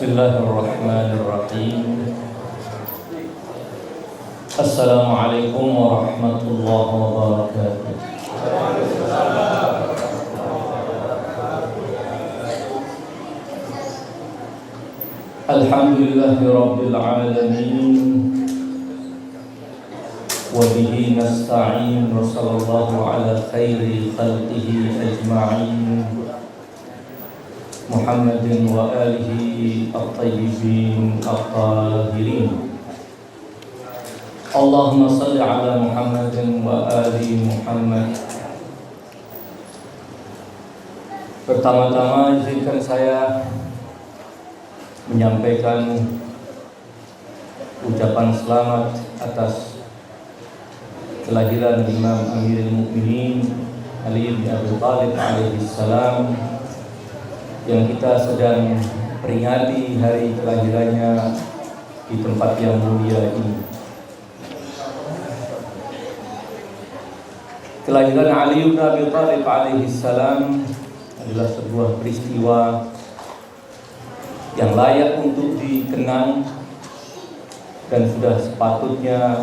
Bismillahirrahmanirrahim. Assalamualaikum warahmatullahi wabarakatuh. Alhamdulillahi rabbil alamin. Wa bihi nasta'in wa sallallahu ala khairi khalqihi ajma'in. Muhammadin wa alihi at-tayyibin at-tahirin. Allahumma salli ala Muhammadin wa ali Muhammad. Pertama-tama izinkan saya menyampaikan ucapan selamat atas kelahiran Imam Amirul Mukminin Ali bin Abi Thalib alaihi salam yang kita sedang peringati hari kelahirannya di tempat yang mulia ini. Kelahiran Ali bin Abi Thalib alaihi salam adalah sebuah peristiwa yang layak untuk dikenang dan sudah sepatutnya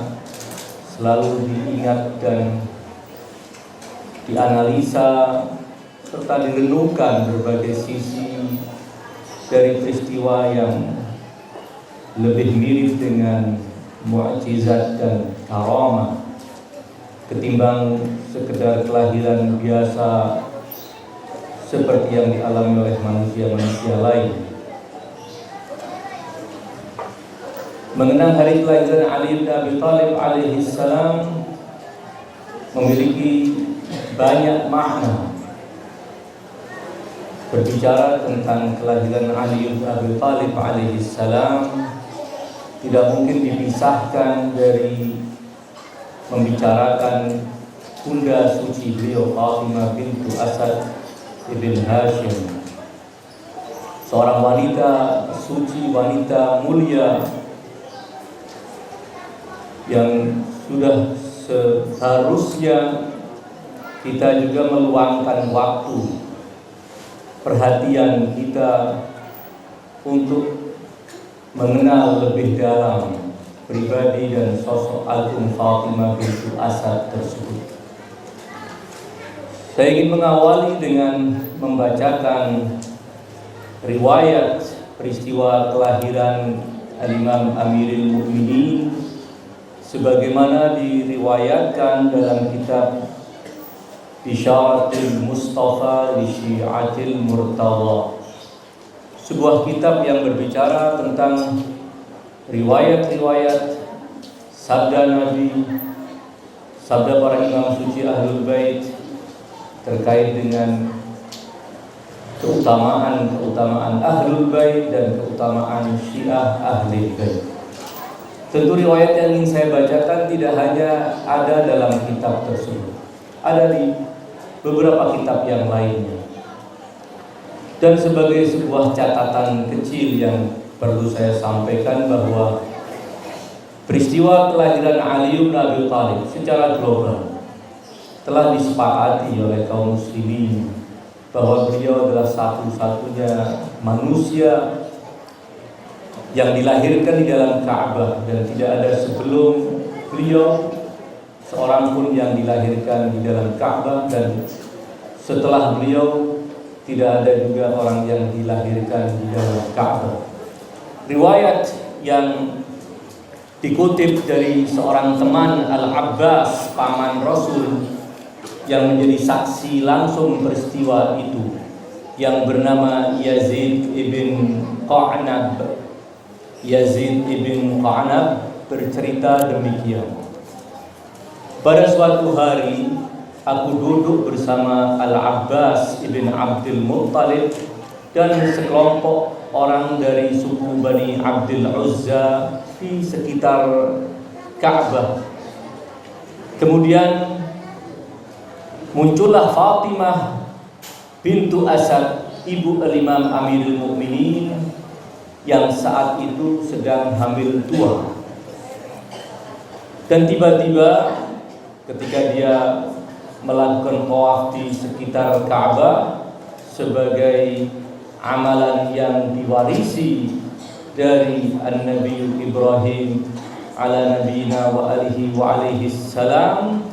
selalu diingat dan dianalisa serta direnungkan berbagai sisi dari peristiwa yang lebih mirip dengan mukjizat dan karamah ketimbang sekedar kelahiran biasa seperti yang dialami oleh manusia-manusia lain. Mengenang hari kelahiran Ali bin Abi Thalib alaihi salam memiliki banyak makna. Berbicara tentang kelahiran Ali bin Abi Thalib alaihi salam tidak mungkin dipisahkan dari membicarakan bunda suci beliau Fatimah bintu Asad ibn Hashim, seorang wanita suci, wanita mulia yang sudah seharusnya kita juga meluangkan waktu perhatian kita untuk mengenal lebih dalam pribadi dan sosok agung Fatimah bintu Asad tersebut. Saya ingin mengawali dengan membacakan riwayat peristiwa kelahiran Al-Imam Amirul Mukminin sebagaimana diriwayatkan dalam kitab Bisyaratul Mustafa li Syi'atil Murtada, sebuah kitab yang berbicara tentang riwayat-riwayat sabda Nabi, sabda para imam suci Ahlul Bait terkait dengan keutamaan Ahlul Bait dan keutamaan Syiah Ahlul Bait. Tentu riwayat yang ingin saya bacakan tidak hanya ada dalam kitab tersebut, ada di beberapa kitab yang lainnya. Dan sebagai sebuah catatan kecil yang perlu saya sampaikan bahwa peristiwa kelahiran Ali bin Abi Thalib secara global telah disepakati oleh kaum muslimin bahwa beliau adalah satu-satunya manusia yang dilahirkan di dalam Ka'bah dan tidak ada sebelum beliau seorang pun yang dilahirkan di dalam Ka'bah, dan setelah beliau tidak ada juga orang yang dilahirkan di dalam Ka'bah. Riwayat yang dikutip dari seorang teman Al-Abbas, paman Rasul, yang menjadi saksi langsung peristiwa itu, yang bernama Yazid ibn Qa'nab. Yazid ibn Qa'nab bercerita demikian. Pada suatu hari aku duduk bersama Al-Abbas ibn Abdul Muttalib dan sekelompok orang dari suku Bani Abdul Uzza di sekitar Ka'bah. Kemudian muncullah Fatimah bintu Asad, ibu Al-Imam Amirul Mukminin, yang saat itu sedang hamil tua. Dan tiba-tiba ketika dia melakukan tawaf di sekitar Ka'bah sebagai amalan yang diwarisi dari An-Nabi Ibrahim ala nabiyina wa alihi wa alaihi salam,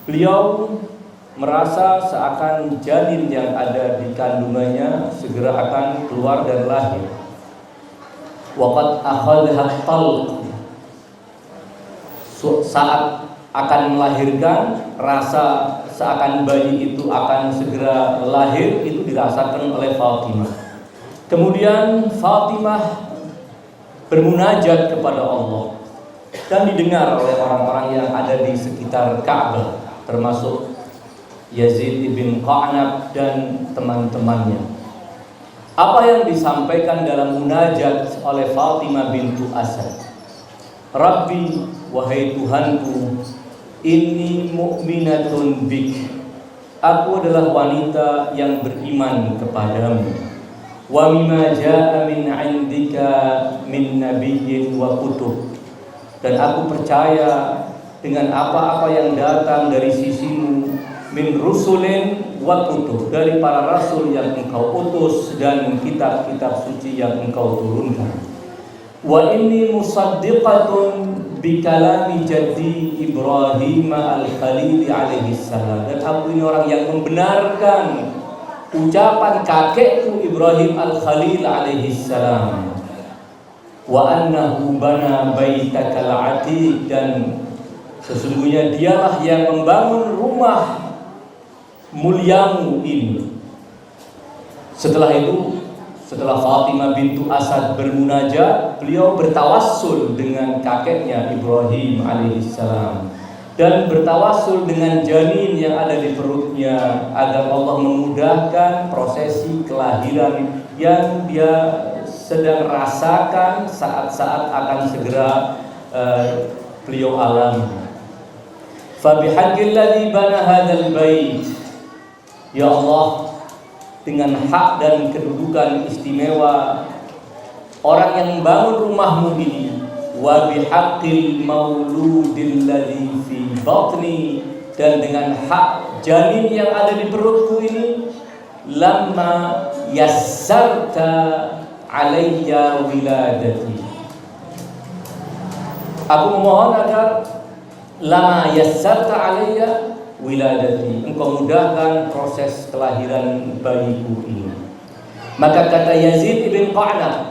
beliau merasa seakan janin yang ada di kandungannya segera akan keluar dan lahir. Waqad akhadha talq, saat akan melahirkan, rasa seakan bayi itu akan segera lahir itu dirasakan oleh Fatimah. Kemudian Fatimah bermunajat kepada Allah dan didengar oleh orang-orang yang ada di sekitar Ka'bah, termasuk Yazid ibn Qa'nab dan teman-temannya. Apa yang disampaikan dalam munajat oleh Fatimah bintu Asad? Rabbi, wahai Tuhanku, inni mu'minatun bik, aku adalah wanita yang beriman kepadamu. Wa mimma jaa min 'indika min nabiyyin wa kutub, dan aku percaya dengan apa-apa yang datang dari sisimu, min rusulin wa kutub, dari para rasul yang engkau utus dan kitab-kitab suci yang engkau turunkan. Wa inni musaddiqatun bi kalami jaddi Ibrahim al-Khalil alaihi salam, dan aku ini orang yang membenarkan ucapan kakekku Ibrahim al-Khalil alaihi salam. Wa annahu bana baitakal atiq, dan sesungguhnya dialah yang membangun rumah muliamu ini. Setelah itu, setelah Fatimah bintu Asad bermunajat, beliau bertawassul dengan kakeknya Ibrahim alaihissalam dan bertawassul dengan janin yang ada di perutnya agar Allah memudahkan prosesi kelahiran yang dia sedang rasakan saat-saat akan segera beliau alami. Fa bihaqqilladzi bana hadzal bait, ya Allah, dengan hak dan kedudukan istimewa orang yang membangun rumahmu ini, wa bihaqqil mauludil ladzi fi batni, dan dengan hak janin yang ada di perutku ini, lamma yassarta alayya wiladati, aku memohon agar lama yassarta alayya wiladati, engkau mudahkan proses kelahiran bayiku ini. Maka kata Yazid ibn Qa'nab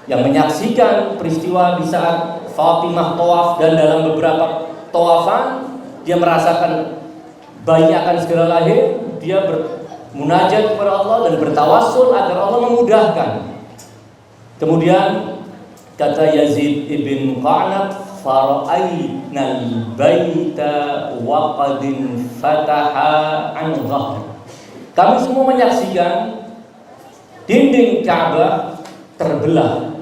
yang menyaksikan peristiwa di saat Fatimah tawaf, dan dalam beberapa tawafan dia merasakan bayi akan segera lahir, dia bermunajat kepada Allah dan bertawassul agar Allah memudahkan. Kemudian kata Yazid ibn Qa'nab, fara'ainal baita wa qadin fataha an dhahr, kami semua menyaksikan dinding Ka'bah terbelah.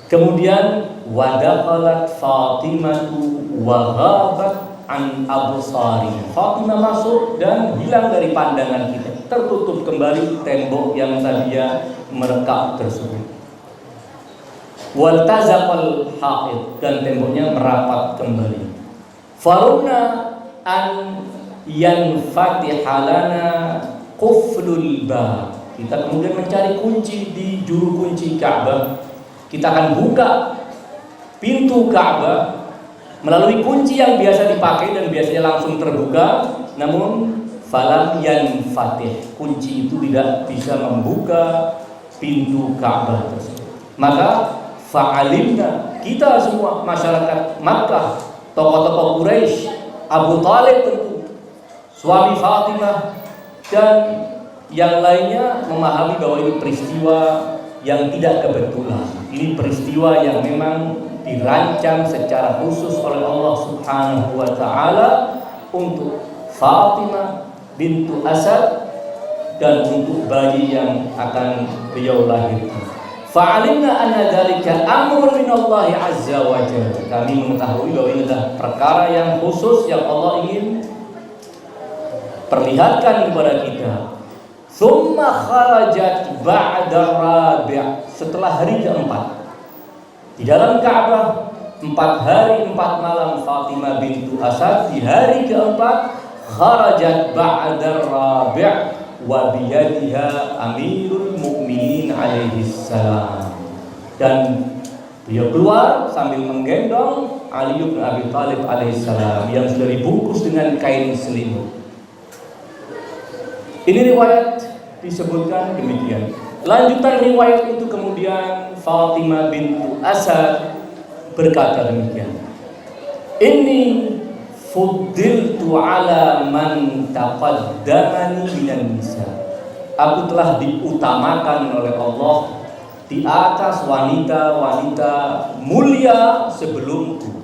Kemudian wadakhalat Fatimatu wa ghabat an absari, Fatimah masuk dan hilang dari pandangan kita, tertutup kembali tembok yang tadinya merekap tersebut. Waltazaqal ha'id, dan temboknya merapat kembali. Faruna an yanfatihalana quflul bab, kita kemudian mencari kunci di juru kunci Ka'bah. Kita akan buka pintu Ka'bah melalui kunci yang biasa dipakai dan biasanya langsung terbuka, namun falam yanfatih, kunci itu tidak bisa membuka pintu Ka'bah tersebut. Maka fa'alimna, kita semua masyarakat Makkah, tokoh-tokoh Quraisy, Abu Thalib tentu, suami Fatimah, dan yang lainnya memahami bahwa ini peristiwa yang tidak kebetulan. Ini peristiwa yang memang dirancang secara khusus oleh Allah Subhanahu wa taala untuk Fatimah bintu Asad dan untuk bayi yang akan beliau lahirkan. Fa'alimna anna dzalika amrun min Allah azza wa jalla, kami mengetahui bahwa ini adalah perkara yang khusus yang Allah ingin perlihatkan kepada kita. Tsumma kharajat ba'da rabi', setelah hari keempat di dalam Ka'bah, 4 hari 4 malam Fatimah bintu Asad, di hari keempat kharajat ba'da rabi' wa biyadiha Amirul Mukminin alaihi salam, Dan beliau keluar sambil menggendong Ali bin Abi Thalib alaihissalam yang sudah dibungkus dengan kain selimut. Ini riwayat disebutkan demikian. Lanjutan riwayat itu kemudian Fatimah bintu Asad berkata demikian. Inni fuddiltu ala man taqaddamani minan nisa. Aku telah diutamakan oleh Allah di atas wanita-wanita mulia sebelumku.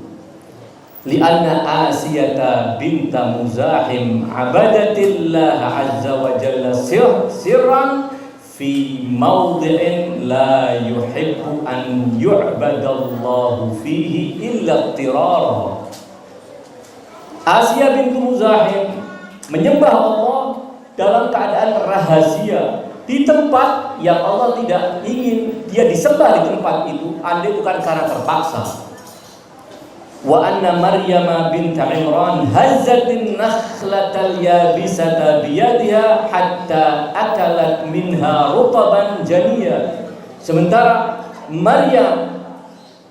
Lianna Asiyata binta Muzahim abadatillah azza wa jalla sirran fi mawdi'in la yuhibbu an yu'badallahu fihi illa tirara. Asiyah bintu Muzahim menyembah Allah dalam keadaan rahasia di tempat yang Allah tidak ingin dia disembah di tempat itu, andai bukan karena terpaksa. Wa anna Maryam bint Imran hazzatin nakhlatal yabisata biyadiha hatta akalat minha rutaban janiyya. Sementara Maryam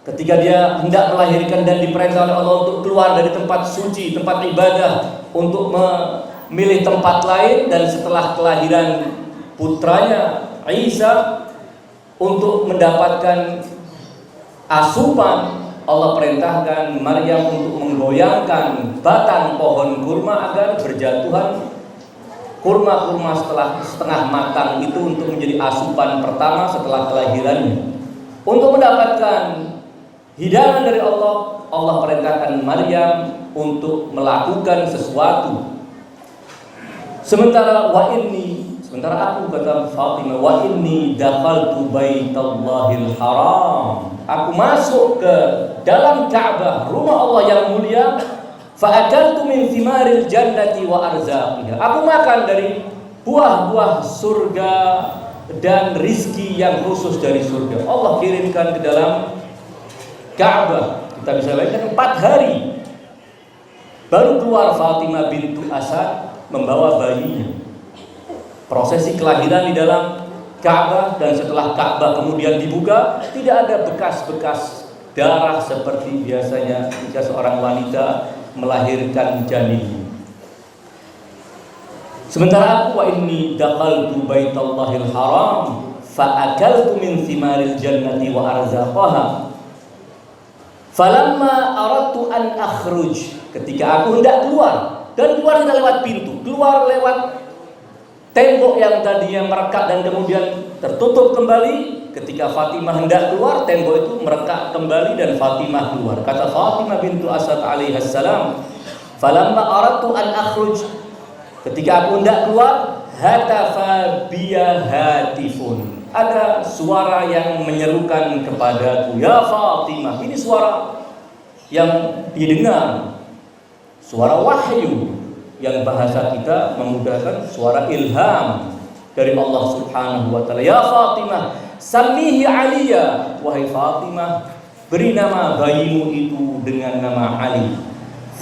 ketika dia hendak melahirkan dan diperintah oleh Allah untuk keluar dari tempat suci, tempat ibadah, untuk memilih tempat lain, dan setelah kelahiran putranya Isa untuk mendapatkan asupan, Allah perintahkan Maryam untuk menggoyangkan batang pohon kurma agar berjatuhan kurma-kurma setelah setengah matang itu untuk menjadi asupan pertama setelah kelahirannya. Untuk mendapatkan hidangan dari Allah, Allah perintahkan Maryam untuk melakukan sesuatu. Sementara aku, kata Fatimah, wa inni dakhaltu baitallahil haram. Aku masuk ke dalam Ka'bah, rumah Allah yang mulia. Fa akaltu min thimaril jannati wa arzaqiha. Aku makan dari buah-buah surga dan rizki yang khusus dari surga. Allah kirimkan ke dalam Ka'bah. Kita bisa lihat 4 hari baru keluar Fatimah bintu Asad membawa bayinya. Prosesi kelahiran di dalam Ka'bah, dan setelah Ka'bah kemudian dibuka, tidak ada bekas-bekas darah seperti biasanya jika seorang wanita melahirkan janin. Sementara aku, wa inni dakhaltu baitallahil haram fa akaltu min thimaril jannati wa arzaqaha. Falamma aradtu an akhruj, ketika aku hendak keluar, dan keluar tidak lewat pintu, keluar lewat tembok yang tadinya merekat dan kemudian tertutup kembali. Ketika Fatimah hendak keluar, tembok itu merekat kembali dan Fatimah keluar. Kata Fatimah bintu Asad alaihassalam, falamma aradtu an akhruj, ketika aku hendak keluar, hatafa biya hatifun, ada suara yang menyerukan kepadaku, ya Fatimah. Ini suara yang didengar, suara wahyu, yang bahasa kita memudahkan suara ilham dari Allah Subhanahu wa taala. Ya Fatimah, samihi Aliya, wahai Fatimah, beri nama bayimu itu dengan nama Ali.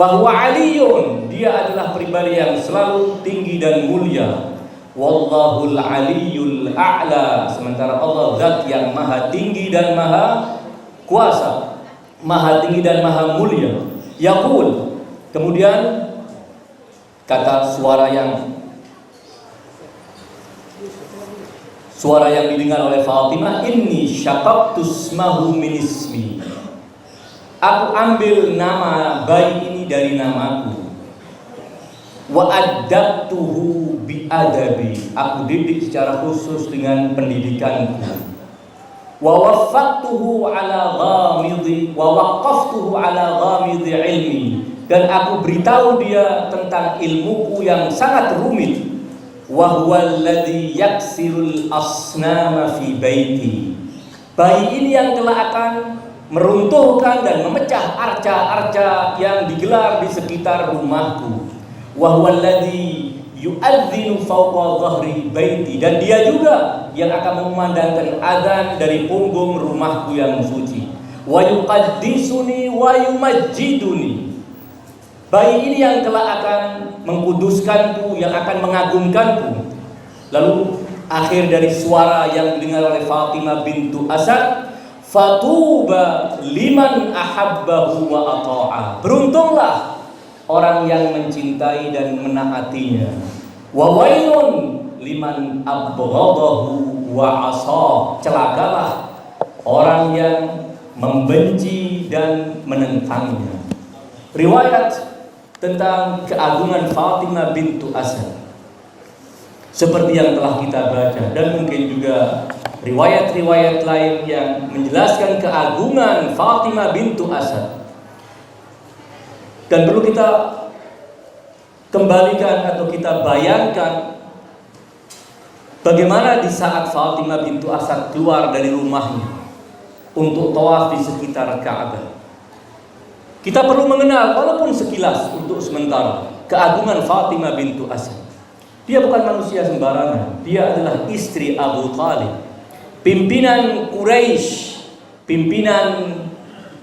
Fahuwa Aliyun, dia adalah pribadi yang selalu tinggi dan mulia. Wallahul Aliyul A'la, sementara Allah zat yang maha tinggi dan maha kuasa, maha tinggi dan maha mulia. Yaqul, kemudian kata suara yang didengar oleh Fatimah, inni syaqaqtu ismahu min ismi, aku ambil nama bayi ini dari namaku. Wa addabtuhu bi adabi, aku didik secara khusus dengan pendidikanku. Wa waffaqtuhu ala ghamidi wa waqaftuhu ala ghamidi ilmi, dan aku beritahu dia tentang ilmuku yang sangat rumit. Wa huwa alladhi yaksirul asnama fi baiti, bayi ini yang kelak akan meruntuhkan dan memecah arca-arca yang digelar di sekitar rumahku. Wa huwa alladhi yu'adzinu fawqa dhahri baiti, dan dia juga yang akan memandangkan adzan dari punggung rumahku yang suci. Wa yuqaddisuni wa yumajjiduni, bayi ini yang kelak akan mengkuduskanku, yang akan mengagungkanku. Lalu akhir dari suara yang didengar oleh Fatimah bintu Asad, Fatuba liman ahabbahu wa ata'a. Beruntunglah orang yang mencintai dan menaatinya. Wa wailun liman abghadahu wa asa. Celakalah orang yang membenci dan menentangnya. Riwayat tentang keagungan Fatimah bintu Asad seperti yang telah kita baca, dan mungkin juga riwayat-riwayat lain yang menjelaskan keagungan Fatimah bintu Asad. Dan perlu kita kembalikan atau kita bayangkan bagaimana di saat Fatimah bintu Asad keluar dari rumahnya untuk tawaf di sekitar Ka'bah. Kita perlu mengenal walaupun sekilas untuk sementara keagungan Fatimah bintu Asad. Dia bukan manusia sembarangan. Dia adalah istri Abu Thalib, pimpinan Quraisy, pimpinan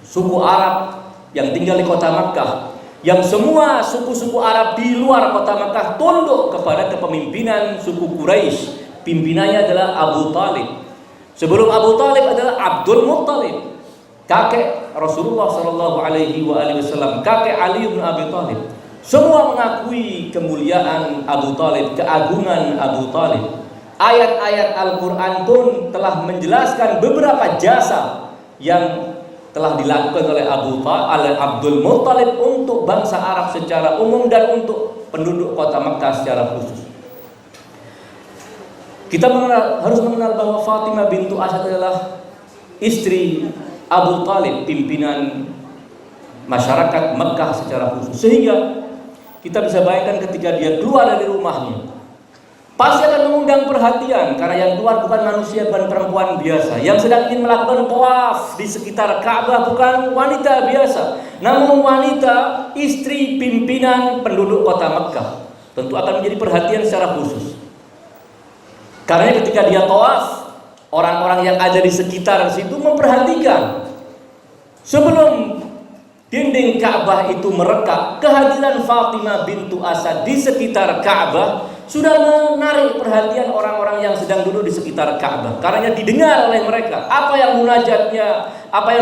suku Arab yang tinggal di kota Makkah, yang semua suku-suku Arab di luar kota Makkah tunduk kepada kepemimpinan suku Quraisy. Pimpinannya adalah Abu Thalib. Sebelum Abu Thalib adalah Abdul Muttalib, kakek Rasulullah Shallallahu Alaihi Wasallam, kakek Ali bin Abi Thalib. Semua mengakui kemuliaan Abu Thalib, keagungan Abu Thalib. Ayat-ayat Al-Quran pun telah menjelaskan beberapa jasa yang telah dilakukan oleh Abdul Muttalib untuk bangsa Arab secara umum dan untuk penduduk kota Makkah secara khusus. Kita harus mengenal bahwa Fatimah bintu Asad adalah istri Abu Thalib, pimpinan masyarakat Makkah secara khusus. Sehingga kita bisa bayangkan ketika dia keluar dari rumahnya, pasti akan mengundang perhatian, karena yang keluar bukan manusia, bukan perempuan biasa. Yang sedang ingin melakukan tawaf di sekitar Ka'bah bukan wanita biasa, namun wanita istri pimpinan penduduk kota Makkah. Tentu akan menjadi perhatian secara khusus. Karena ketika dia tawaf, orang-orang yang ada di sekitar situ memperhatikan. Sebelum dinding Ka'bah itu merekah, kehadiran Fatimah bintu Asad di sekitar Ka'bah sudah menarik perhatian orang-orang yang sedang duduk di sekitar Ka'bah. Karena didengar oleh mereka apa yang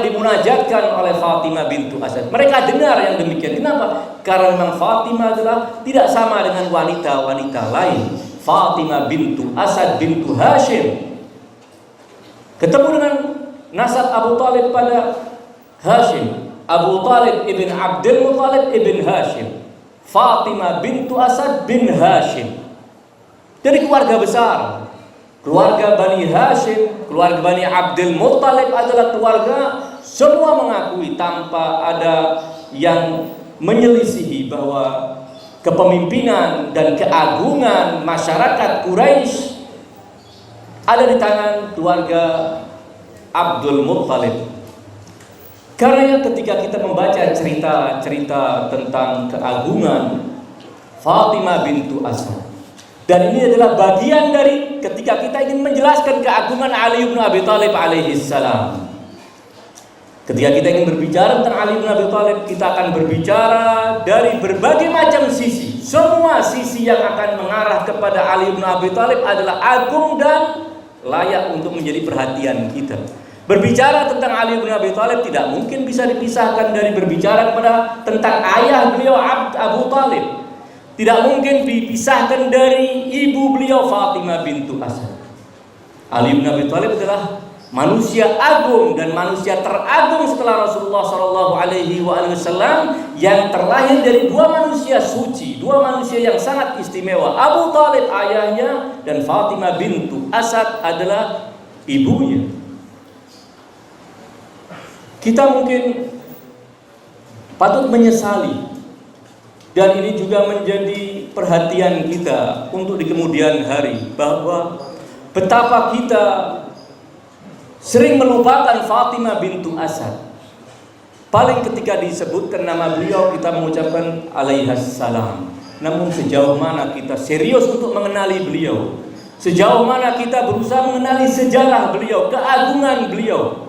dimunajatkan oleh Fatimah bintu Asad. Mereka dengar yang demikian. Kenapa? Karena memang Fatimah adalah tidak sama dengan wanita-wanita lain. Fatimah bintu Asad bintu Hashim ketemu dengan nasab Abu Thalib pada Hashim. Abu Thalib ibn Abdul Muttalib ibn Hashim. Fatimah bintu Asad bin Hashim. Dari keluarga besar. Keluarga Bani Hashim, keluarga Bani Abdul Muttalib adalah keluarga semua mengakui tanpa ada yang menyelisihi bahwa kepemimpinan dan keagungan masyarakat Quraisy ada di tangan keluarga Abdul Muttalib. Karena ketika kita membaca cerita-cerita tentang keagungan Fatimah bintu Asad, dan ini adalah bagian dari ketika kita ingin menjelaskan keagungan Ali bin Abi Thalib alaihi salam. Ketika kita ingin berbicara tentang Ali bin Abi Thalib, kita akan berbicara dari berbagai macam sisi. Semua sisi yang akan mengarah kepada Ali bin Abi Thalib adalah agung dan layak untuk menjadi perhatian kita. Berbicara tentang Ali bin Abi Thalib tidak mungkin bisa dipisahkan dari berbicara tentang ayah beliau Abu Thalib. Tidak mungkin dipisahkan dari ibu beliau Fatimah bintu Asad. Ali bin Abi Thalib adalah manusia agung dan manusia teragung setelah Rasulullah Shallallahu Alaihi Wasallam, yang terlahir dari dua manusia suci, dua manusia yang sangat istimewa. Abu Thalib ayahnya dan Fatimah bintu Asad adalah ibunya. Kita mungkin patut menyesali, dan ini juga menjadi perhatian kita untuk di kemudian hari, bahwa betapa kita sering melupakan Fatimah bintu Asad. Paling ketika disebutkan nama beliau kita mengucapkan alaihassalam. Namun sejauh mana kita serius untuk mengenali beliau, sejauh mana kita berusaha mengenali sejarah beliau, keagungan beliau.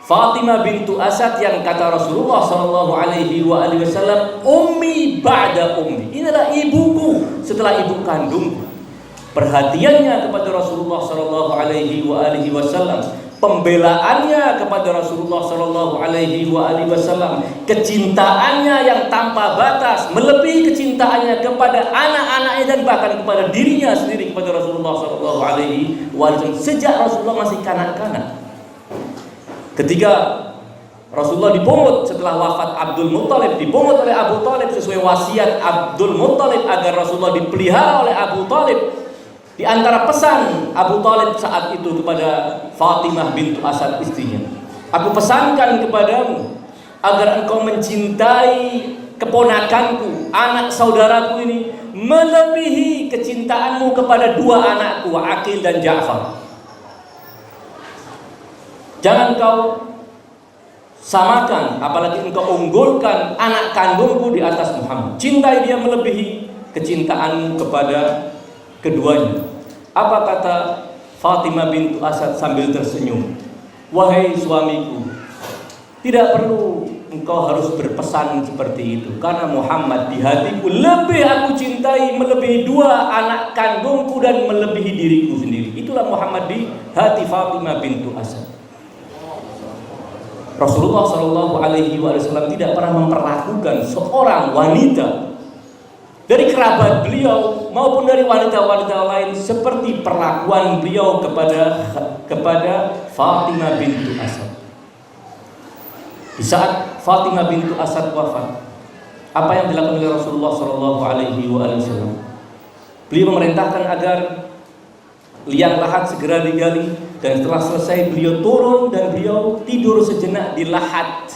Fatimah bintu Asad yang kata Rasulullah Shallallahu Alaihi Wasallam, ummi ba'da ummi. Ini adalah ibuku setelah ibu kandungku. Perhatiannya kepada Rasulullah Shallallahu Alaihi Wasallam, pembelaannya kepada Rasulullah Shallallahu Alaihi Wasallam, kecintaannya yang tanpa batas, melebihi kecintaannya kepada anak-anaknya dan bahkan kepada dirinya sendiri kepada Rasulullah Shallallahu Alaihi Wasallam sejak Rasulullah masih kanak-kanak. Ketika Rasulullah dipungut setelah wafat Abdul Muttalib, dipungut oleh Abu Talib sesuai wasiat Abdul Muttalib agar Rasulullah dipelihara oleh Abu Talib. Di antara pesan Abu Talib saat itu kepada Fatimah bintu Asad istrinya, aku pesankan kepadamu agar engkau mencintai keponakanku, anak saudaraku ini, melebihi kecintaanmu kepada dua anakku, Aqil dan Ja'far. Jangan kau samakan, apalagi engkau unggulkan anak kandungku di atas Muhammad. Cintai dia melebihi kecintaanmu kepada keduanya. Apa kata Fatimah bintu Asad sambil tersenyum? Wahai suamiku, tidak perlu engkau harus berpesan seperti itu, karena Muhammad di hatiku lebih aku cintai melebihi dua anak kandungku dan melebihi diriku sendiri. Itulah Muhammad di hati Fatimah bintu Asad. Rasulullah Shallallahu Alaihi Wasallam tidak pernah memperlakukan seorang wanita dari kerabat beliau maupun dari wanita-wanita lain seperti perlakuan beliau kepada Fatimah bintu Asad. Di saat Fatimah bintu Asad wafat, apa yang dilakukan oleh Rasulullah Shallallahu Alaihi Wasallam? Beliau memerintahkan agar liang lahat segera digali, dan setelah selesai beliau turun dan beliau tidur sejenak di lahat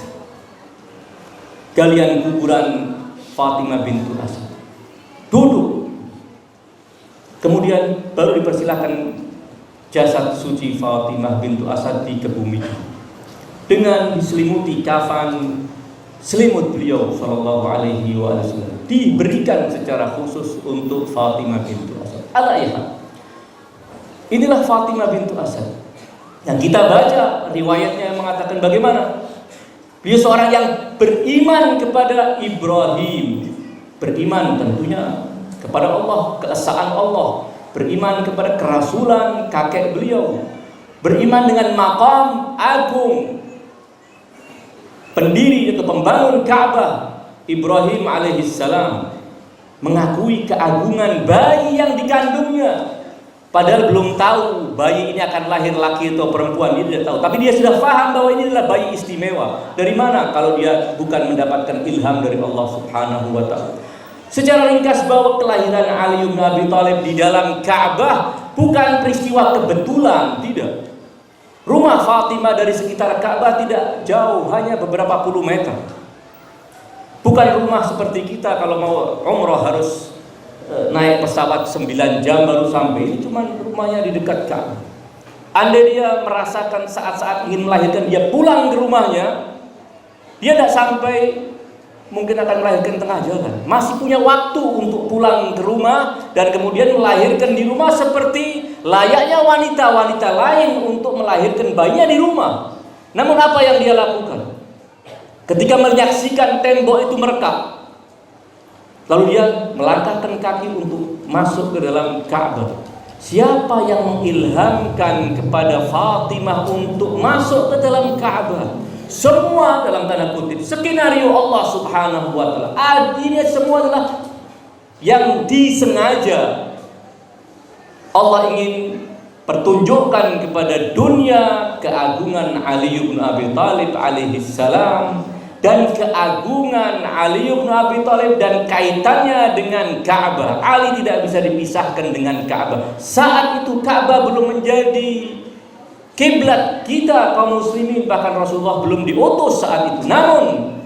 galian kuburan Fatimah bintu Asad. Duduk, kemudian baru dipersilahkan jasad suci Fatimah bintu Asad dikebumikan dengan diselimuti kafan selimut beliau Shallallahu Alaihi Wasallam, diberikan secara khusus untuk Fatimah bintu Asad. Al-Ayah, inilah Fatimah bintu Asad yang kita baca riwayatnya yang mengatakan bagaimana beliau seorang yang beriman kepada Ibrahim, beriman tentunya kepada Allah, keesaan Allah, beriman kepada kerasulan kakek beliau, beriman dengan maqam agung pendiri atau pembangun Ka'bah Ibrahim alaihissalam, mengakui keagungan bayi yang dikandungnya. Padahal belum tahu bayi ini akan lahir laki atau perempuan, dia tidak tahu. Tapi dia sudah paham bahwa ini adalah bayi istimewa. Dari mana kalau dia bukan mendapatkan ilham dari Allah Subhanahu wa Ta'ala? Secara ringkas bahwa kelahiran Ali bin Abi Thalib di dalam Ka'bah bukan peristiwa kebetulan, tidak. Rumah Fatimah dari sekitar Ka'bah tidak jauh, hanya beberapa puluh meter. Bukan rumah seperti kita kalau mau umroh harus naik pesawat 9 jam baru sampai. Ini cuma rumahnya di dekat Ka'bah. Andai dia merasakan saat-saat ingin melahirkan, dia pulang ke rumahnya, dia tidak sampai, mungkin akan melahirkan tengah jalan. Masih punya waktu untuk pulang ke rumah dan kemudian melahirkan di rumah seperti layaknya wanita-wanita lain untuk melahirkan bayinya di rumah. Namun apa yang dia lakukan? Ketika menyaksikan tembok itu merekap, lalu dia melangkahkan kaki untuk masuk ke dalam Ka'bah. Siapa yang mengilhamkan kepada Fatimah untuk masuk ke dalam Ka'bah? Semua dalam tanda kutip skenario Allah Subhanahu wa Ta'ala. Ini semua adalah yang disengaja. Allah ingin pertunjukkan kepada dunia keagungan Ali bin Abi Thalib alaihi salam dan keagungan Ali bin Abi Thalib dan kaitannya dengan Ka'bah. Ali tidak bisa dipisahkan dengan Ka'bah. Saat itu Ka'bah belum menjadi kiblat kita kaum muslimin, bahkan Rasulullah belum diutus saat itu. Namun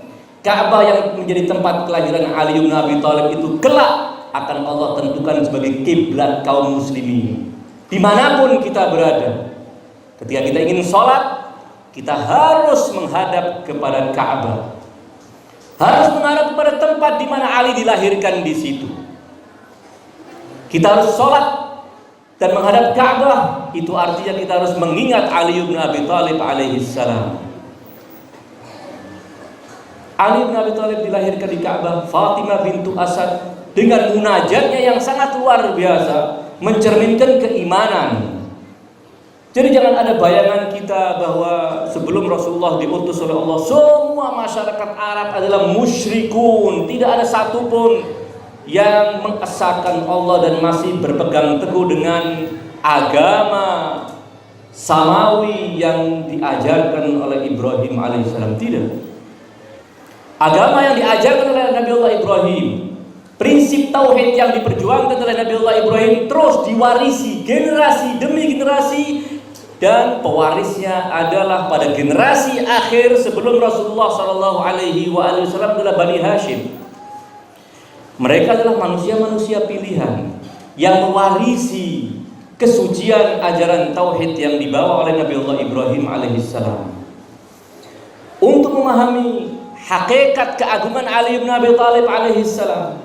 Ka'bah yang menjadi tempat kelahiran Ali bin Abi Thalib itu kelak akan Allah tentukan sebagai kiblat kaum muslimin. Dimanapun kita berada, ketika kita ingin sholat, kita harus menghadap kepada Ka'bah, harus menghadap kepada tempat di mana Ali dilahirkan di situ. Kita harus sholat dan menghadap Ka'bah, itu artinya kita harus mengingat Ali bin Abi Thalib alaihi salam. Ali bin Abi Thalib dilahirkan di Ka'bah. Fatimah bintu Asad dengan munajatnya yang sangat luar biasa mencerminkan keimanan. Jadi jangan ada bayangan kita bahwa sebelum Rasulullah diutus oleh Allah semua masyarakat Arab adalah musyrikun. Tidak ada satupun yang mengesahkan Allah dan masih berpegang teguh dengan agama samawi yang diajarkan oleh Ibrahim alaihissalam. Tidak. Agama yang diajarkan oleh Nabiullah Ibrahim, prinsip tauhid yang diperjuangkan oleh Nabiullah Ibrahim terus diwarisi generasi demi generasi, dan pewarisnya adalah pada generasi akhir sebelum Rasulullah Shallallahu Alaihi Wasallam adalah Bani Hashim. Mereka adalah manusia-manusia pilihan yang mewarisi kesucian ajaran tauhid yang dibawa oleh Nabiullah Ibrahim alaihissalam. Untuk memahami hakikat keagungan Ali bin Abi Thalib alaihissalam,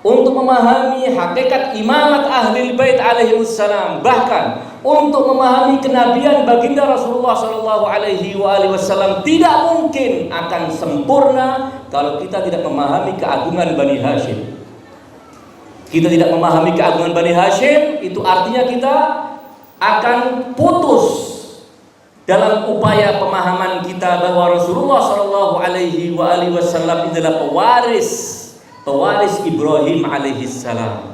untuk memahami hakikat imamat Ahlul Bait alaihissalam, bahkan untuk memahami kenabian baginda Rasulullah Shallallahu Alaihi Wasallam, tidak mungkin akan sempurna kalau kita tidak memahami keagungan Bani Hashim. Kita tidak memahami keagungan Bani Hashim, itu artinya kita akan putus dalam upaya pemahaman kita bahwa Rasulullah Shallallahu Alaihi Wasallam adalah pewaris Ibrahim alaihissalam.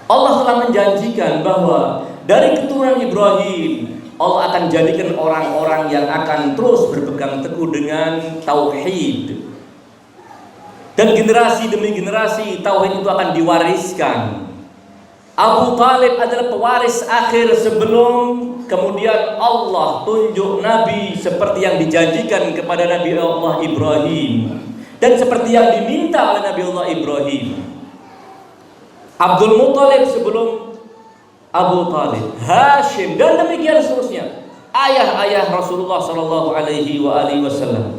Allah telah menjanjikan bahwa dari keturunan Ibrahim Allah akan jadikan orang-orang yang akan terus berpegang teguh dengan tauhid, dan generasi demi generasi tauhid itu akan diwariskan. Abu Talib adalah pewaris akhir sebelum kemudian Allah tunjuk Nabi seperti yang dijanjikan kepada Nabi Allah Ibrahim dan seperti yang diminta oleh Nabi Allah Ibrahim. Abdul Muthalib sebelum Abu Talib, Hashim, dan demikian seterusnya, ayah-ayah Rasulullah Shallallahu Alaihi Wasallam.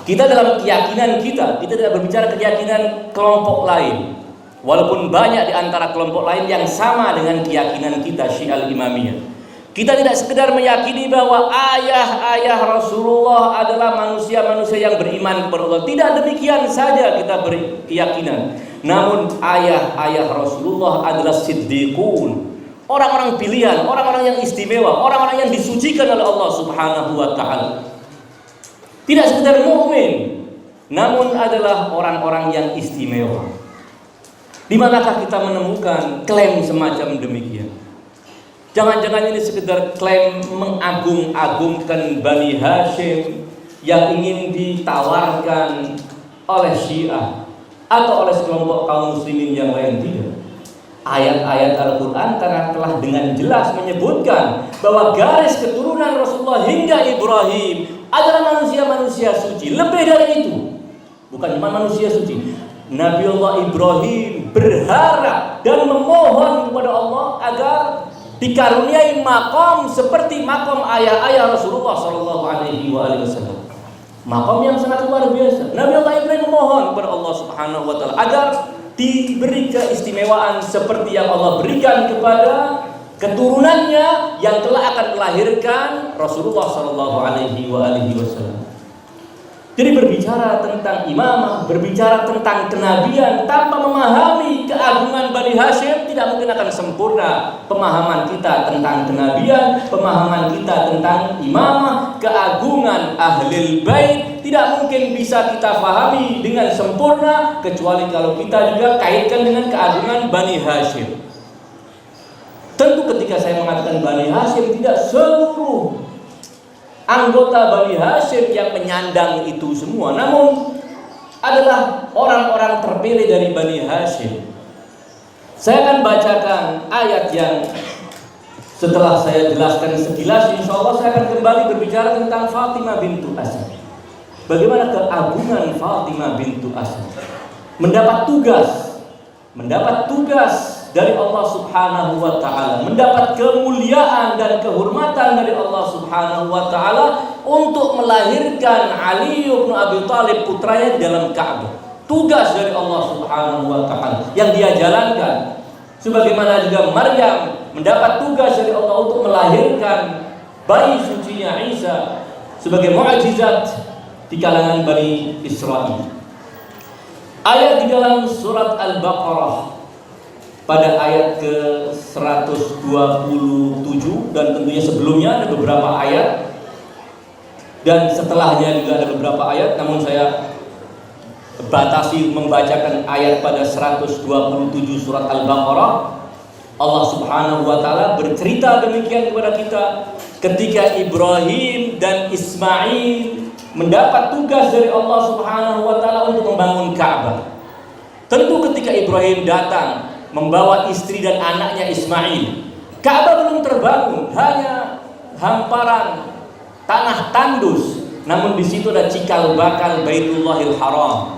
Kita dalam keyakinan kita tidak berbicara keyakinan kelompok lain, walaupun banyak di antara kelompok lain yang sama dengan keyakinan kita Syiah Imamiyah. Kita tidak sekedar meyakini bahwa ayah-ayah Rasulullah adalah manusia-manusia yang beriman kepada Allah. Tidak demikian saja kita berkeyakinan. Namun ayah-ayah Rasulullah adalah siddiqun, orang-orang pilihan, orang-orang yang istimewa, orang-orang yang disucikan oleh Allah Subhanahu wa taala. Tidak sekedar mukmin, namun adalah orang-orang yang istimewa. Di manakah kita menemukan klaim semacam demikian? Jangan-jangan ini sekedar klaim mengagung-agungkan Bani Hashim yang ingin ditawarkan oleh Syiah atau oleh sekelompok kaum muslimin yang lain. Tidak. Ayat-ayat Al-Quran telah dengan jelas menyebutkan bahwa garis keturunan Rasulullah hingga Ibrahim adalah manusia-manusia suci. Lebih dari itu, bukan cuma manusia suci, Nabiullah Ibrahim berharap dan memohon kepada Allah agar dikaruniai makom seperti makom ayah-ayah Rasulullah Shallallahu Alaihi Wasallam. Makom yang sangat luar biasa. Nabiullah Ibrahim memohon kepada Allah Subhanahu Wa Taala agar diberi keistimewaan seperti yang Allah berikan kepada keturunannya yang telah akan melahirkan Rasulullah Shallallahu Alaihi Wasallam. Jadi berbicara tentang imamah, berbicara tentang kenabian tanpa memahami keagungan Bani Hashim tidak mungkin akan sempurna pemahaman kita tentang kenabian, pemahaman kita tentang imamah, keagungan Ahlul Bait tidak mungkin bisa kita pahami dengan sempurna kecuali kalau kita juga kaitkan dengan keagungan Bani Hashim. Tentu ketika saya mengatakan Bani Hashim tidak seluruh anggota Bani Hashim yang menyandang itu semua, namun adalah orang-orang terpilih dari Bani Hashim. Saya akan bacakan ayat yang setelah saya jelaskan sekilas, insya Allah saya akan kembali berbicara tentang Fatimah bintu Asad. Bagaimana keagungan Fatimah bintu Asad mendapat tugas dari Allah Subhanahu wa taala, mendapat kemuliaan dan kehormatan dari Allah Subhanahu wa taala untuk melahirkan Ali bin Abi Thalib putranya di dalam Ka'bah. Tugas dari Allah Subhanahu wa taala yang dia jalankan. Sebagaimana juga Maryam mendapat tugas dari Allah untuk melahirkan bayi sucinya Isa sebagai mukjizat di kalangan Bani Israil. Ayat di dalam surat Al-Baqarah pada ayat ke-127, dan tentunya sebelumnya ada beberapa ayat dan setelahnya juga ada beberapa ayat, namun saya batasi membacakan ayat pada 127 surat Al-Baqarah. Allah Subhanahu wa taala bercerita demikian kepada kita ketika Ibrahim dan Ismail mendapat tugas dari Allah Subhanahu wa taala untuk membangun Ka'bah. Tentu ketika Ibrahim datang membawa istri dan anaknya Ismail, Ka'bah belum terbangun, hanya hamparan tanah tandus. Namun di situ ada cikal bakal Baitullahil Haram.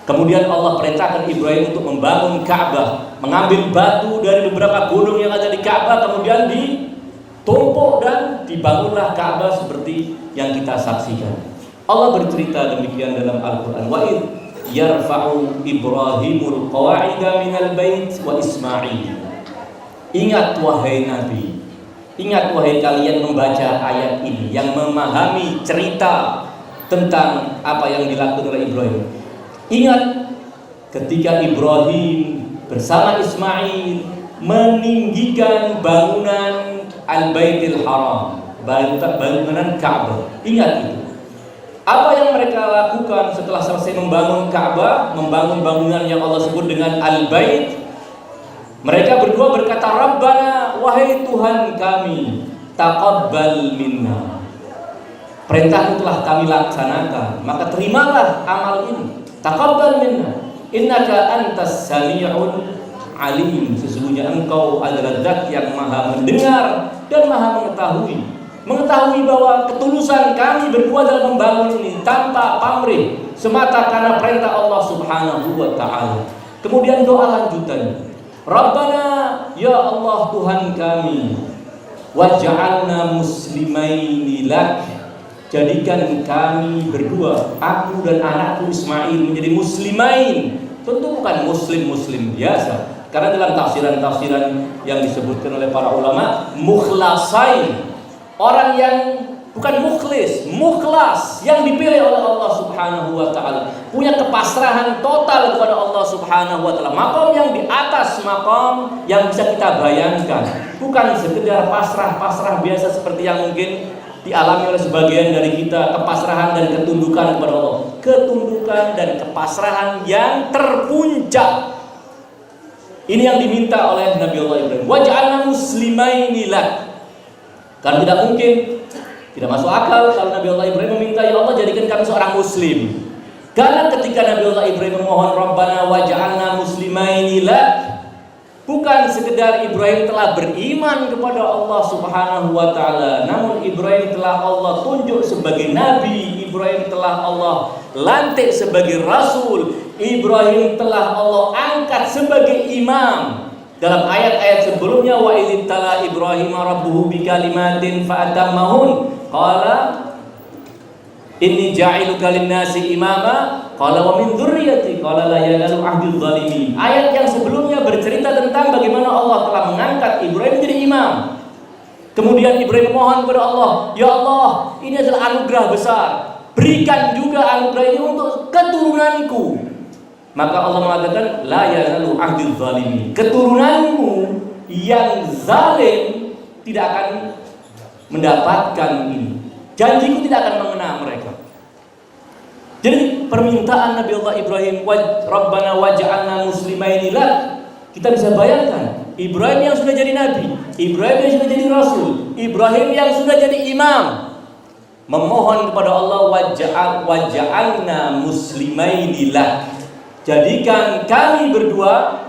Kemudian Allah perintahkan Ibrahim untuk membangun Ka'bah, mengambil batu dari beberapa gunung yang ada di Ka'bah, kemudian ditumpuk dan dibangunlah Ka'bah seperti yang kita saksikan. Allah bercerita demikian dalam Al-Quran. Wa id yarfa'u Ibrahimul qawa'ida minal bait wa Ismail. Ingat wahai Nabi, ingat wahai kalian membaca ayat ini yang memahami cerita tentang apa yang dilakukan oleh Ibrahim. Ingat ketika Ibrahim bersama Ismail meninggikan bangunan Al-Baitul Haram, bangunan Ka'bah. Ingat itu. Apa yang mereka lakukan setelah selesai membangun Ka'bah, membangun bangunan yang Allah sebut dengan Al-Bait? Mereka berdua berkata, Rabbana, wahai Tuhan kami, taqabbal minna. Perintah telah kami laksanakan, maka terimalah amal ini. Taqabbal minna, innaka antas sami'ul alim. Sesungguhnya engkau adalah zat yang maha mendengar dan maha mengetahui. Mengetahui bahwa ketulusan kami berdua dalam membangun ini tanpa pamrih, semata karena perintah Allah Subhanahu wa ta'ala. Kemudian doa lanjutannya, Rabbana, ya Allah Tuhan kami, waj'alna muslimaini lak. Jadikan kami berdua, aku dan anakku Ismail, menjadi muslimain. Tentu bukan muslim biasa, karena dalam tafsiran-tafsiran yang disebutkan oleh para ulama, mukhlasain, orang yang bukan mukhlas, yang dipilih oleh Allah Subhanahu wa ta'ala, punya kepasrahan total kepada Allah Subhanahu wa ta'ala. Makom yang di atas makom yang bisa kita bayangkan, bukan sekedar pasrah biasa seperti yang mungkin dialami oleh sebagian dari kita, kepasrahan dan ketundukan kepada Allah. Ketundukan dan kepasrahan yang terpuncak. Ini yang diminta oleh Nabi Allah Ibrahim. Waj'alna muslimaini lak. Karena tidak mungkin, tidak masuk akal kalau Nabi Allah Ibrahim meminta, ya Allah jadikan kami seorang muslim. Karena ketika Nabi Allah Ibrahim memohon Rabbana waj'alna muslimaini lak, bukan sekedar Ibrahim telah beriman kepada Allah Subhanahu wa ta'ala, namun Ibrahim telah Allah tunjuk sebagai nabi, Ibrahim telah Allah lantik sebagai rasul, Ibrahim telah Allah angkat sebagai imam. Dalam ayat-ayat sebelumnya, wa idztala Ibrahim rabbuhu bikalimatin fa'atammahun qala inni ja'iluka lin-nasi imama qala wa min dzurriyyati qala la yanalu ahdil zalimin. Ayat yang sebelumnya bercerita tentang bagaimana Allah telah mengangkat Ibrahim menjadi imam. Kemudian Ibrahim memohon kepada Allah, ya Allah, ini adalah anugerah besar, berikan juga anugerah ini untuk keturunanku. Maka Allah mengatakan la yanalu ahdil zalimin. Keturunanmu yang zalim tidak akan mendapatkan ini. Janjiku tidak akan mengena mereka. Jadi permintaan Nabi Allah Ibrahim, Rabbana waj'alna muslimaini lak, kita bisa bayangkan Ibrahim yang sudah jadi nabi, Ibrahim yang sudah jadi rasul, Ibrahim yang sudah jadi imam, memohon kepada Allah waj'alna muslimaini lak, jadikan kami berdua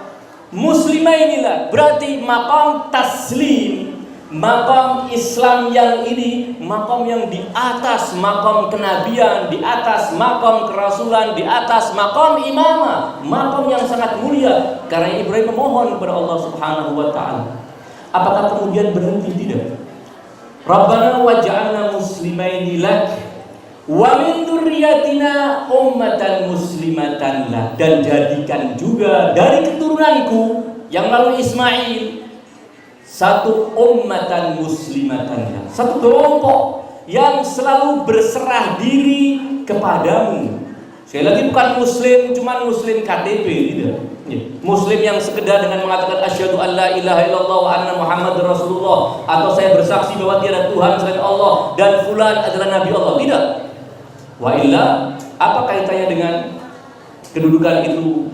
muslimaini lak. Berarti maqam taslim, maqam Islam yang ini, maqam yang di atas maqam kenabian, di atas maqam kerasulan, di atas maqam imamah, maqam yang sangat mulia. Karena Ibrahim memohon kepada Allah Subhanahu wa ta'ala. Apakah kemudian berhenti? Tidak. Rabbana waj'alna muslimaini lak wa min dzurriyyatina ummatan muslimatan lak, dan jadikan juga dari keturunanku yang melalui Ismail satu ummatan muslimatan, satu kelompok yang selalu berserah diri kepadamu, Sekali lagi bukan muslim, cuman muslim KTP, tidak. Muslim yang sekedar dengan mengatakan asyhadu an la ilaha illallah wa anna muhammadar rasulullah, atau saya bersaksi bahwa tiada Tuhan selain Allah dan fulan adalah nabi Allah, tidak. Wa illa, apa kaitannya dengan kedudukan itu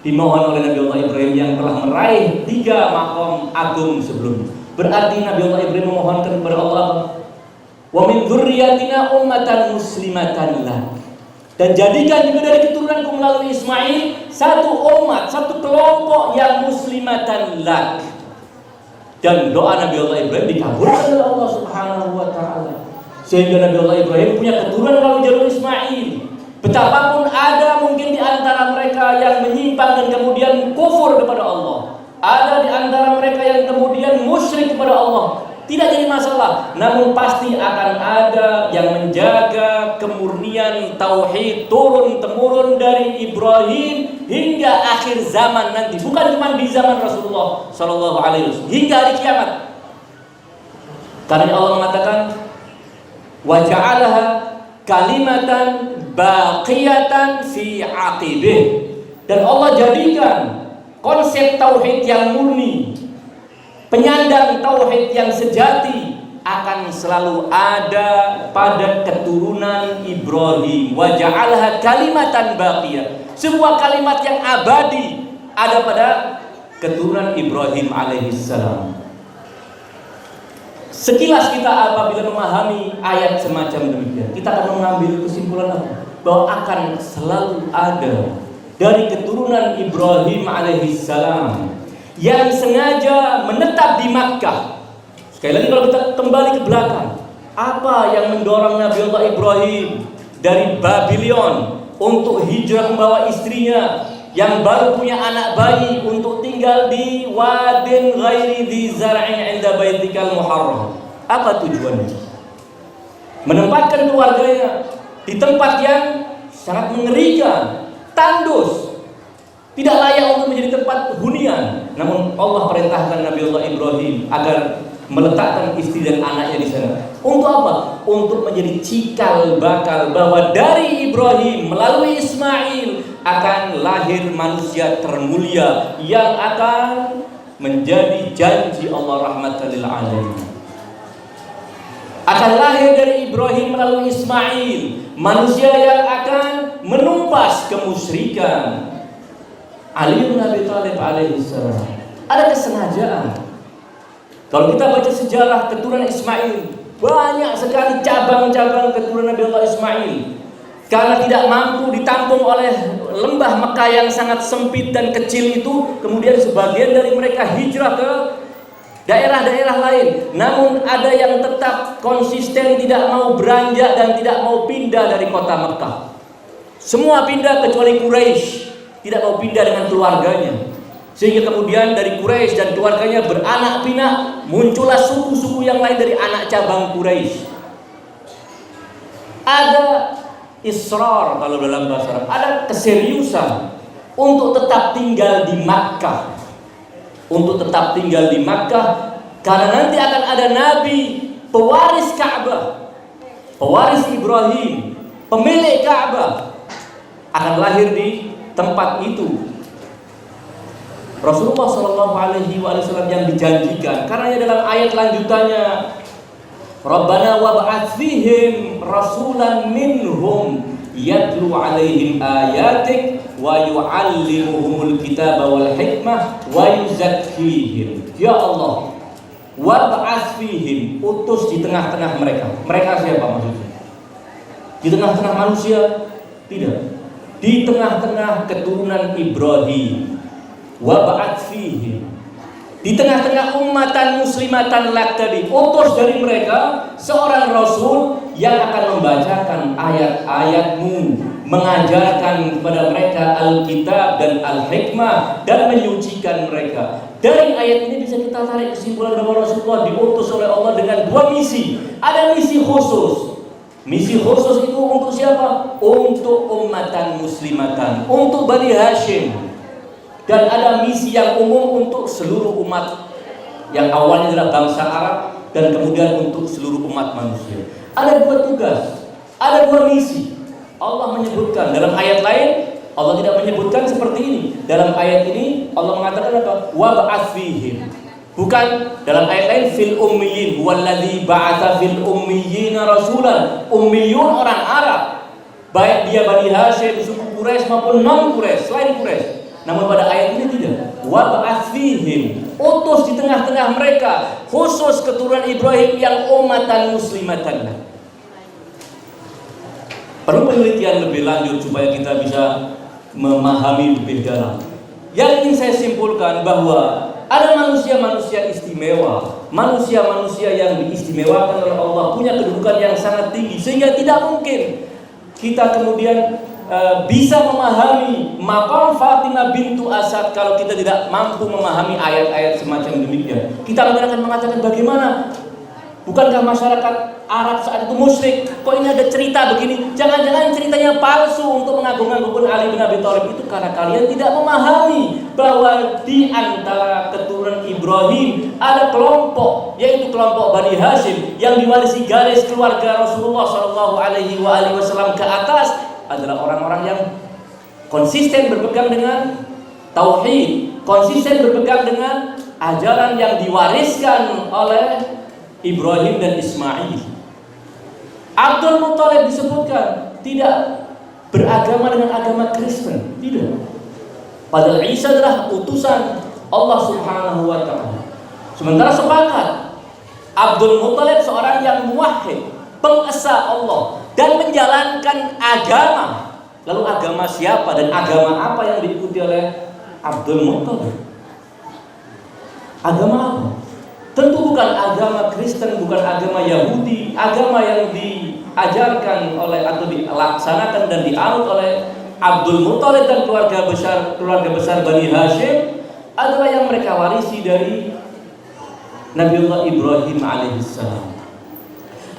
dimohon oleh Nabi Allah Ibrahim yang telah meraih 3 maqam agung sebelumnya? Berarti Nabi Allah Ibrahim memohonkan kepada Allah, wa min dzurriyyatina ummatan muslimatan lak, dan jadikan juga dari keturunanku melalui Ismail satu umat, satu kelompok yang muslimatan lak. Dan doa Nabi Allah Ibrahim dikabulkan oleh Allah Subhanahu wa taala, sehingga Nabi Allah Ibrahim punya keturunan melalui jalur Ismail. Betapapun ada mungkin di antara mereka yang menyimpang dan kemudian kufur kepada Allah, ada di antara mereka yang kemudian musyrik kepada Allah, tidak jadi masalah. Namun pasti akan ada yang menjaga kemurnian tauhid turun temurun dari Ibrahim hingga akhir zaman nanti, bukan cuma di zaman Rasulullah Shallallahu Alaihi Wasallam, hingga hari kiamat. Karena Allah mengatakan wa ja'alaha kalimatan baqiyatan fi aqibih, dan Allah jadikan konsep tauhid yang murni, penyandang tauhid yang sejati akan selalu ada pada keturunan Ibrahim. Wa ja'alha kalimatan baqiyah, sebuah kalimat yang abadi ada pada keturunan Ibrahim alaihissalam. Sekilas kita apabila memahami ayat semacam demikian, kita akan mengambil kesimpulan apa? Bahwa akan selalu ada dari keturunan Ibrahim alaihissalam yang sengaja menetap di Makkah. Sekali lagi kalau kita kembali ke belakang, apa yang mendorong Nabi Allah Ibrahim dari Babylon untuk hijrah membawa istrinya yang baru punya anak bayi untuk tinggal di wadin ghairi dzi zar'in 'inda baitikal muharram? Apa tujuannya? Menempatkan keluarganya di tempat yang sangat mengerikan, tandus, tidak layak untuk menjadi tempat hunian. Namun Allah perintahkan Nabi Allah Ibrahim agar meletakkan istri dan anaknya di sana. Untuk apa? Untuk menjadi cikal bakal bahwa dari Ibrahim melalui Ismail akan lahir manusia termulia yang akan menjadi janji Allah rahmatan lil alamin. Akan lahir dari Ibrahim melalui Ismail manusia yang akan menumpas kemusyrikan. Ali bin Abi Thalib alaihissalam. Ada kesengajaan. Kalau kita baca sejarah keturunan Ismail, banyak sekali cabang-cabang keturunan Nabi Allah Ismail. Karena tidak mampu ditampung oleh lembah Mekah yang sangat sempit dan kecil itu, kemudian sebagian dari mereka hijrah ke daerah-daerah lain. Namun ada yang tetap konsisten tidak mau beranjak dan tidak mau pindah dari kota Mekah. Semua pindah kecuali Quraisy, tidak mau pindah dengan keluarganya. Sehingga kemudian dari Quraisy dan keluarganya beranak pinak, muncullah suku-suku yang lain dari anak cabang Quraisy. Ada israr kalau dalam bahasa Arab, ada keseriusan untuk tetap tinggal di Makkah. Untuk tetap tinggal di Makkah karena nanti akan ada nabi pewaris Ka'bah, pewaris Ibrahim, pemilik Ka'bah akan lahir di tempat itu. Rasulullah Shallallahu Alaihi Wasallam yang dijanjikan, karena dalam ayat lanjutannya, Rabbana wab'ats fihim rasulan minhum yatlu alaihim ayatik wa yu'allimuhumul kitaba wal hikmah wa yuzakkihim. Ya Allah, wab'ats fihim, utus di tengah-tengah mereka. Mereka siapa maksudnya? Di tengah-tengah manusia? Tidak. Di tengah-tengah keturunan Ibrahim. Wab'ats fihim, di tengah-tengah ummatan muslimatan lak tadi, utus dari mereka seorang rasul yang akan membacakan ayat-ayatmu, mengajarkan kepada mereka Alkitab dan Al-Hikmah dan menyucikan mereka. Dari ayat ini bisa kita tarik kesimpulan bahwa Rasulullah diutus oleh Allah dengan 2 misi. Ada misi khusus. Misi khusus itu untuk siapa? Untuk ummatan muslimatan, untuk Bani Hashim. Dan ada misi yang umum untuk seluruh umat, yang awalnya adalah bangsa Arab dan kemudian untuk seluruh umat manusia. Ada 2 tugas, ada 2 misi. Allah menyebutkan dalam ayat lain, Allah tidak menyebutkan seperti ini. Dalam ayat ini Allah mengatakan apa? Wa ba'ats fihim. Bukan dalam ayat lain fil ummiyin, huwallazi ba'atsa fil ummiyina rasulan. Ummiyun orang Arab, baik dia Bani Hashim, suku Quraisy maupun non Quraisy, selain Quraisy. Namun pada ayat ini tidak. Wa ba'ats fihim, utus di tengah-tengah mereka, khusus keturunan Ibrahim yang ummatan muslimatan. Perlu penelitian lebih lanjut supaya kita bisa memahami lebih dalam. Yang ingin saya simpulkan bahwa ada manusia-manusia istimewa, manusia-manusia yang diistimewakan oleh Allah, punya kedudukan yang sangat tinggi, sehingga tidak mungkin kita kemudian bisa memahami maqam Fatimah bintu Asad kalau kita tidak mampu memahami ayat-ayat semacam demikian. Kita akan mengatakan bagaimana? Bukankah masyarakat Arab saat itu musyrik? Kok ini ada cerita begini? Jangan-jangan ceritanya palsu untuk mengagungkan Ali bin Abi Thalib. Itu karena kalian tidak memahami bahwa di antara keturunan Ibrahim ada kelompok, yaitu kelompok Bani Hashim yang diwarisi garis keluarga Rasulullah SAW ke atas adalah orang-orang yang konsisten berpegang dengan tauhid, konsisten berpegang dengan ajaran yang diwariskan oleh Ibrahim dan Ismail. Abdul Muthalib disebutkan tidak beragama dengan agama Kristen, tidak. Padahal Isa adalah utusan Allah Subhanahu wa taala. Sementara sepakat Abdul Muthalib seorang yang muwahhid, pengesa Allah dan menjalankan agama. Lalu agama siapa dan agama apa yang diikuti oleh Abdul Muthalib? Agama apa? Tentu bukan agama Kristen, bukan agama Yahudi. Agama yang diajarkan oleh atau dilaksanakan dan dianut oleh Abdul Muthalib dan keluarga besar Bani Hashim adalah yang mereka warisi dari Nabiullah Ibrahim alaihissalam.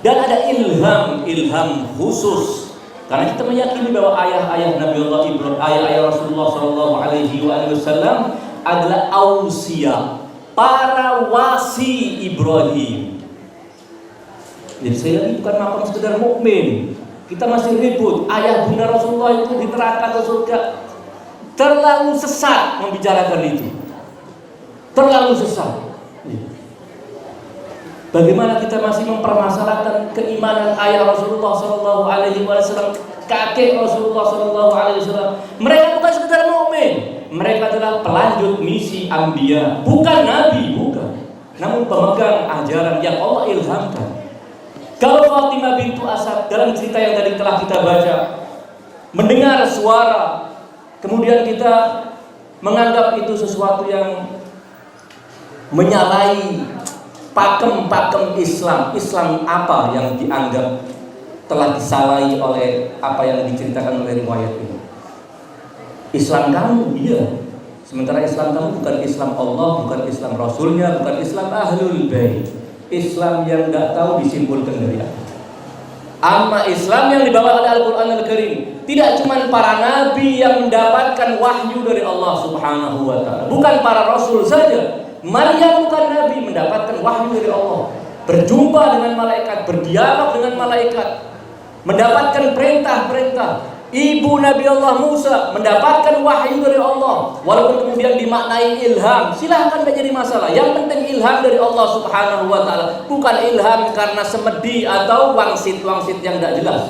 Dan ada ilham khusus, karena kita meyakini bahwa ayah-ayah Nabiullah Ibrahim, ayah-ayah Rasulullah sallallahu alaihi wasallam adalah ausia, para wasi Ibrahim. Jadi saya lagi bukan makam sekedar mukmin. Kita masih ribut ayah bunda Rasulullah itu di neraka atau surga. Terlalu sesat membicarakan itu. Terlalu sesat. Bagaimana kita masih mempermasalahkan keimanan ayah Rasulullah sallallahu alaihi wasallam, kakek Rasulullah sallallahu alaihi wasallam. Mereka bukan sekedar mukmin. Mereka adalah pelanjut misi Anbiya, bukan nabi, bukan. Namun pemegang ajaran yang Allah ilhamkan. Kalau Fatimah bintu Asad dalam cerita yang tadi telah kita baca, mendengar suara, kemudian kita menganggap itu sesuatu yang menyalahi pakem-pakem Islam. Islam apa yang dianggap telah disalahi oleh apa yang diceritakan oleh riwayat ini? Islam kamu, iya. Sementara Islam kamu bukan Islam Allah, bukan Islam Rasulnya, bukan Islam Ahlul Bait. Islam yang tidak tahu disimpulkan dari apa. Amma Islam yang dibawa oleh Al-Quran Al-Karim, tidak cuma para nabi yang mendapatkan wahyu dari Allah Subhanahu wa ta'ala, bukan para rasul saja. Maryam bukan nabi, mendapatkan wahyu dari Allah, berjumpa dengan malaikat, berdialog dengan malaikat, mendapatkan perintah-perintah. Ibu Nabi Allah Musa mendapatkan wahyu dari Allah, walaupun kemudian dimaknai ilham, silahkan menjadi masalah. Yang penting ilham dari Allah Subhanahu wa ta'ala, bukan ilham karena semedi atau wangsit yang tidak jelas.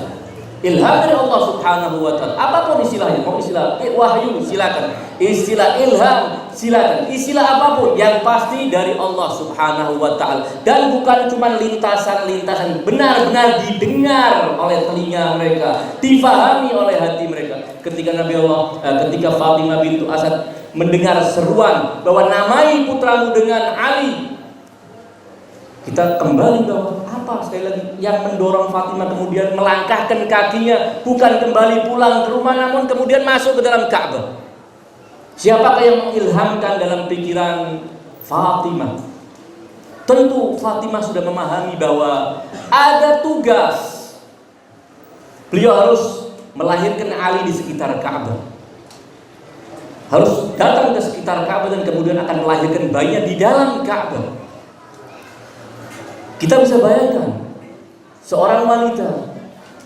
Ilham dari Allah Subhanahu wa ta'ala, apapun istilahnya, mau istilah wahyu silakan, istilah ilham silakan, istilah apapun yang pasti dari Allah Subhanahu wa ta'ala, dan bukan cuma lintasan-lintasan, benar-benar didengar oleh telinga mereka, difahami oleh hati mereka. Ketika ketika Fatimah bintu Asad mendengar seruan bahwa namai putramu dengan Ali, kita kembali bahwa apa sekali lagi yang mendorong Fatimah kemudian melangkahkan kakinya bukan kembali pulang ke rumah, namun kemudian masuk ke dalam Ka'bah. Siapakah yang mengilhamkan dalam pikiran Fatimah? Tentu Fatimah sudah memahami bahwa ada tugas. Beliau harus melahirkan Ali di sekitar Ka'bah. Harus datang ke sekitar Ka'bah dan kemudian akan melahirkan bayinya di dalam Ka'bah. Kita bisa bayangkan seorang wanita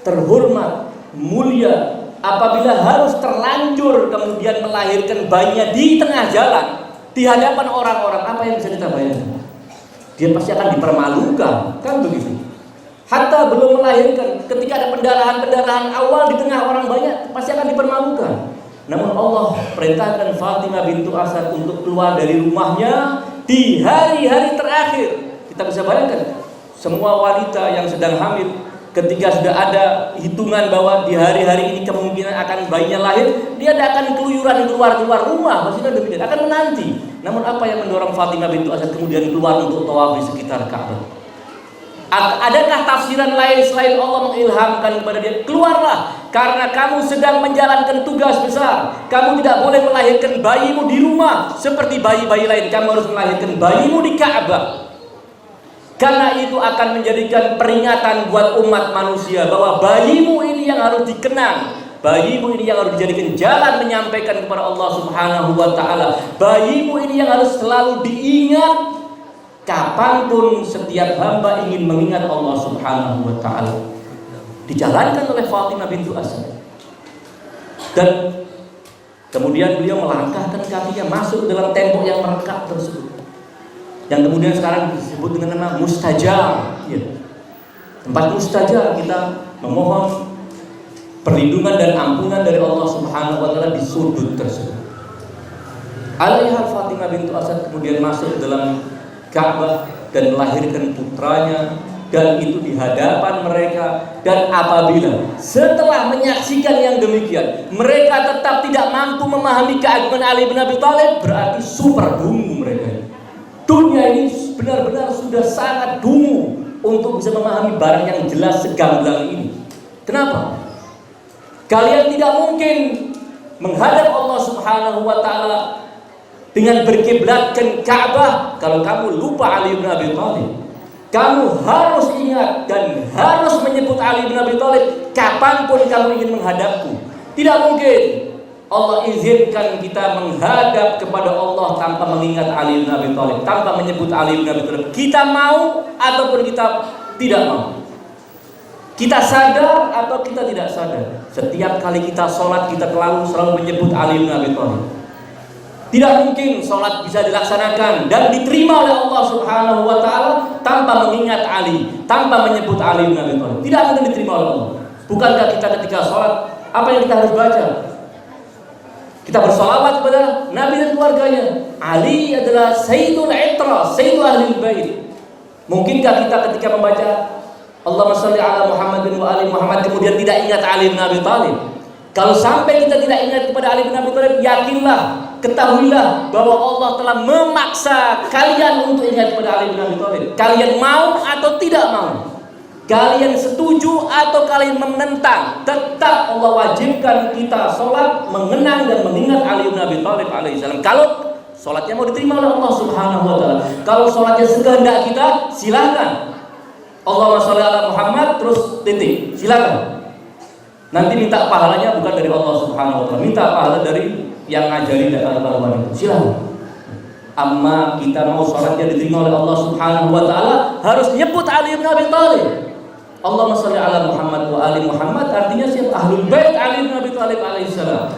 terhormat, mulia apabila harus terlanjur kemudian melahirkan bayinya di tengah jalan di hadapan orang-orang, apa yang bisa kita bayangkan? Dia pasti akan dipermalukan, kan begitu. Hatta belum melahirkan, ketika ada pendarahan-pendarahan awal di tengah orang banyak, pasti akan dipermalukan. Namun Allah perintahkan Fatimah bintu Asad untuk keluar dari rumahnya di hari-hari terakhir. Kita bisa bayangkan, semua wanita yang sedang hamil, ketika sudah ada hitungan bahwa di hari-hari ini kemungkinan akan bayinya lahir, dia tidak akan keluyuran keluar rumah, maksudnya demikian, akan menanti. Namun apa yang mendorong Fatimah bintu Asad kemudian keluar untuk tawaf di sekitar Ka'bah? Adakah tafsiran lain selain Allah mengilhamkan kepada dia? Keluarlah, karena kamu sedang menjalankan tugas besar. Kamu tidak boleh melahirkan bayimu di rumah seperti bayi-bayi lain. Kamu harus melahirkan bayimu di Ka'bah. Karena itu akan menjadikan peringatan buat umat manusia bahwa bayimu ini yang harus dikenang, bayimu ini yang harus dijadikan jalan menyampaikan kepada Allah Subhanahu wa Ta'ala, bayimu ini yang harus selalu diingat kapanpun setiap hamba ingin mengingat Allah Subhanahu wa Ta'ala. Dijalankan oleh Fatimah bintu Asad, dan kemudian beliau melangkahkan kakinya masuk dalam tembok yang merekat tersebut, yang kemudian sekarang disebut dengan nama mustajab, ya. Tempat mustajab, kita memohon perlindungan dan ampunan dari Allah Subhanahu wa Ta'ala di sudut tersebut. Alaiha Fatimah bintu Asad kemudian masuk dalam Ka'bah dan melahirkan putranya, dan itu di hadapan mereka. Dan apabila setelah menyaksikan yang demikian mereka tetap tidak mampu memahami keagungan Ali bin Abi Thalib, berarti super dungu mereka. Dunia ini benar-benar sudah sangat dungu untuk bisa memahami barang yang jelas segamblang ini. Kenapa? Kalian tidak mungkin menghadap Allah Subhanahu wa Ta'ala dengan berkiblatkan Ka'bah kalau kamu lupa Ali bin Abi Thalib. Kamu harus ingat dan harus menyebut Ali bin Abi Thalib kapanpun kamu ingin menghadapku. Tidak mungkin Allah izinkan kita menghadap kepada Allah tanpa mengingat Ali bin Abi Thalib, tanpa menyebut Ali bin Abi Thalib. Kita mau ataupun kita tidak mau, kita sadar atau kita tidak sadar, setiap kali kita sholat kita selalu menyebut Ali bin Abi Thalib. Tidak mungkin sholat bisa dilaksanakan dan diterima oleh Allah Subhanahu wa Ta'ala tanpa mengingat Ali, tanpa menyebut Ali bin Abi Thalib. Tidak mungkin diterima oleh Allah. Bukankah kita ketika sholat, apa yang kita harus baca? Kita bersolawat kepada Nabi dan keluarganya. Ali adalah Sayyidul Itra, Sayyidul Ahlul Bait. Mungkinkah kita ketika membaca Allahumma sholli ala Muhammadin wa ali Muhammad kemudian tidak ingat Ali bin Abi Thalib? Kalau sampai kita tidak ingat kepada Ali bin Abi Thalib, yakinlah, ketahuilah bahwa Allah telah memaksa kalian untuk ingat kepada Ali bin Abi Thalib. Kalian mau atau tidak mau, kalian setuju atau kalian menentang, tetap Allah wajibkan kita sholat mengenang dan mengingat Ali bin Abi Thalib alaihissalam. Kalau sholatnya mau diterima oleh Allah Subhanahu wa Ta'ala, kalau sholatnya sekehendak kita, silakan. Allahumma sholli ala Muhammad terus titik, silakan. Nanti minta pahalanya bukan dari Allah Subhanahu wa Ta'ala, minta pahala dari yang ngajari dan kawan-kawan itu, silakan. Amma kita mau sholatnya diterima oleh Allah Subhanahu wa Ta'ala, harus nyebut Ali bin Abi Thalib. Allahumma sholli ala Muhammad wa ali Muhammad artinya siapa? Ahlul Bait Ali bin Abi Thalib alaihissalam.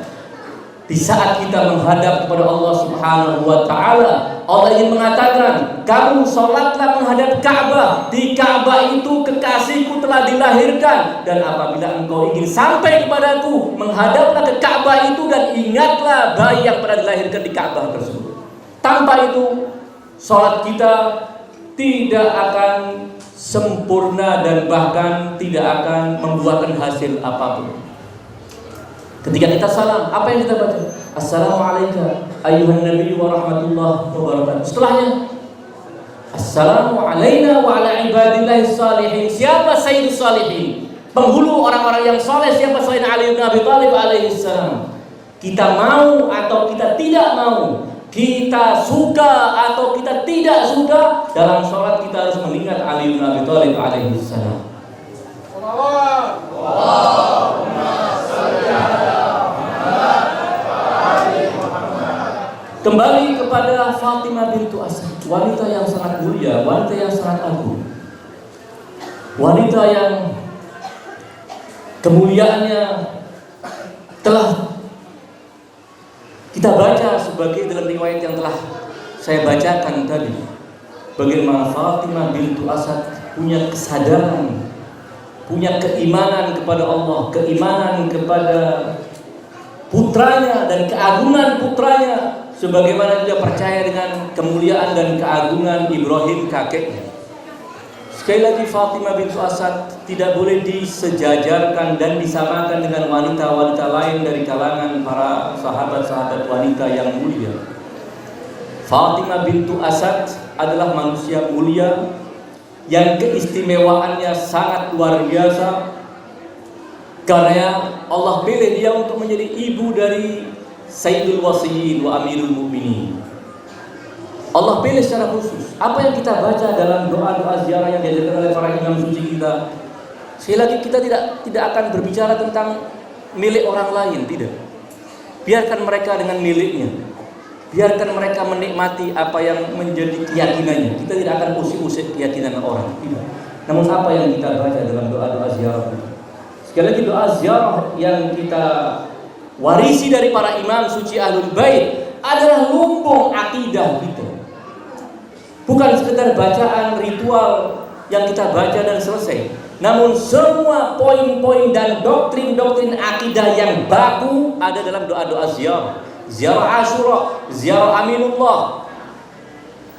Di saat kita menghadap kepada Allah Subhanahu wa Ta'ala, Allah ingin mengatakan, kamu sholatlah menghadap Ka'bah. Di Ka'bah itu kekasihku telah dilahirkan. Dan apabila engkau ingin sampai kepadaku, menghadaplah ke Ka'bah itu dan ingatlah bayi yang pernah dilahirkan di Ka'bah tersebut. Tanpa itu, sholat kita tidak akan sempurna dan bahkan tidak akan membuahkan hasil apapun. Ketika kita salam, apa yang kita baca? Assalamualaikum ayyuhan nabi wa rahmatullahi wa barakatuh. Setelahnya, Assalamu alayna wa ala ibadillahi salihin. Siapa sayyidus salihin? Penghulu orang-orang yang soleh siapa selain Ali bin Abi Thalib alaihissalam? Kita mau atau kita tidak mau, kita suka atau kita tidak suka, dalam sholat kita harus mengingat Ali bin Abi Thalib alaihissalam. Kembali kepada Fatimah bintu Asad, wanita yang sangat mulia, wanita yang sangat agung, wanita yang kemuliaannya telah kita baca sebagai dalam riwayat yang telah saya bacakan tadi, bagaimana Fatimah bintu Asad punya kesadaran, punya keimanan kepada Allah, keimanan kepada putranya dan keagungan putranya, sebagaimana dia percaya dengan kemuliaan dan keagungan Ibrahim kakeknya. Sekali lagi, Fatimah bintu Asad tidak boleh disejajarkan dan disamakan dengan wanita-wanita lain dari kalangan para sahabat-sahabat wanita yang mulia. Fatimah bintu Asad adalah manusia mulia yang keistimewaannya sangat luar biasa, karena Allah pilih dia untuk menjadi ibu dari Sayyidul Wasiyin wa Amirul Mukminin. Allah pilih secara khusus. Apa yang kita baca dalam doa-doa ziarah yang diajarkan oleh para imam suci kita, sekali lagi kita tidak akan berbicara tentang milik orang lain, tidak. Biarkan mereka dengan miliknya. Biarkan mereka menikmati apa yang menjadi keyakinannya. Kita tidak akan usik-usik keyakinan orang, tidak. Namun apa yang kita baca dalam doa-doa ziarah itu, sekali lagi doa ziarah yang kita warisi dari para imam suci Ahlul Bait adalah lumbung akidah kita. Bukan sekedar bacaan ritual yang kita baca dan selesai, namun semua poin-poin dan doktrin-doktrin akidah yang baku ada dalam doa-doa ziarah. Ziarah Asyura, ziarah Aminullah,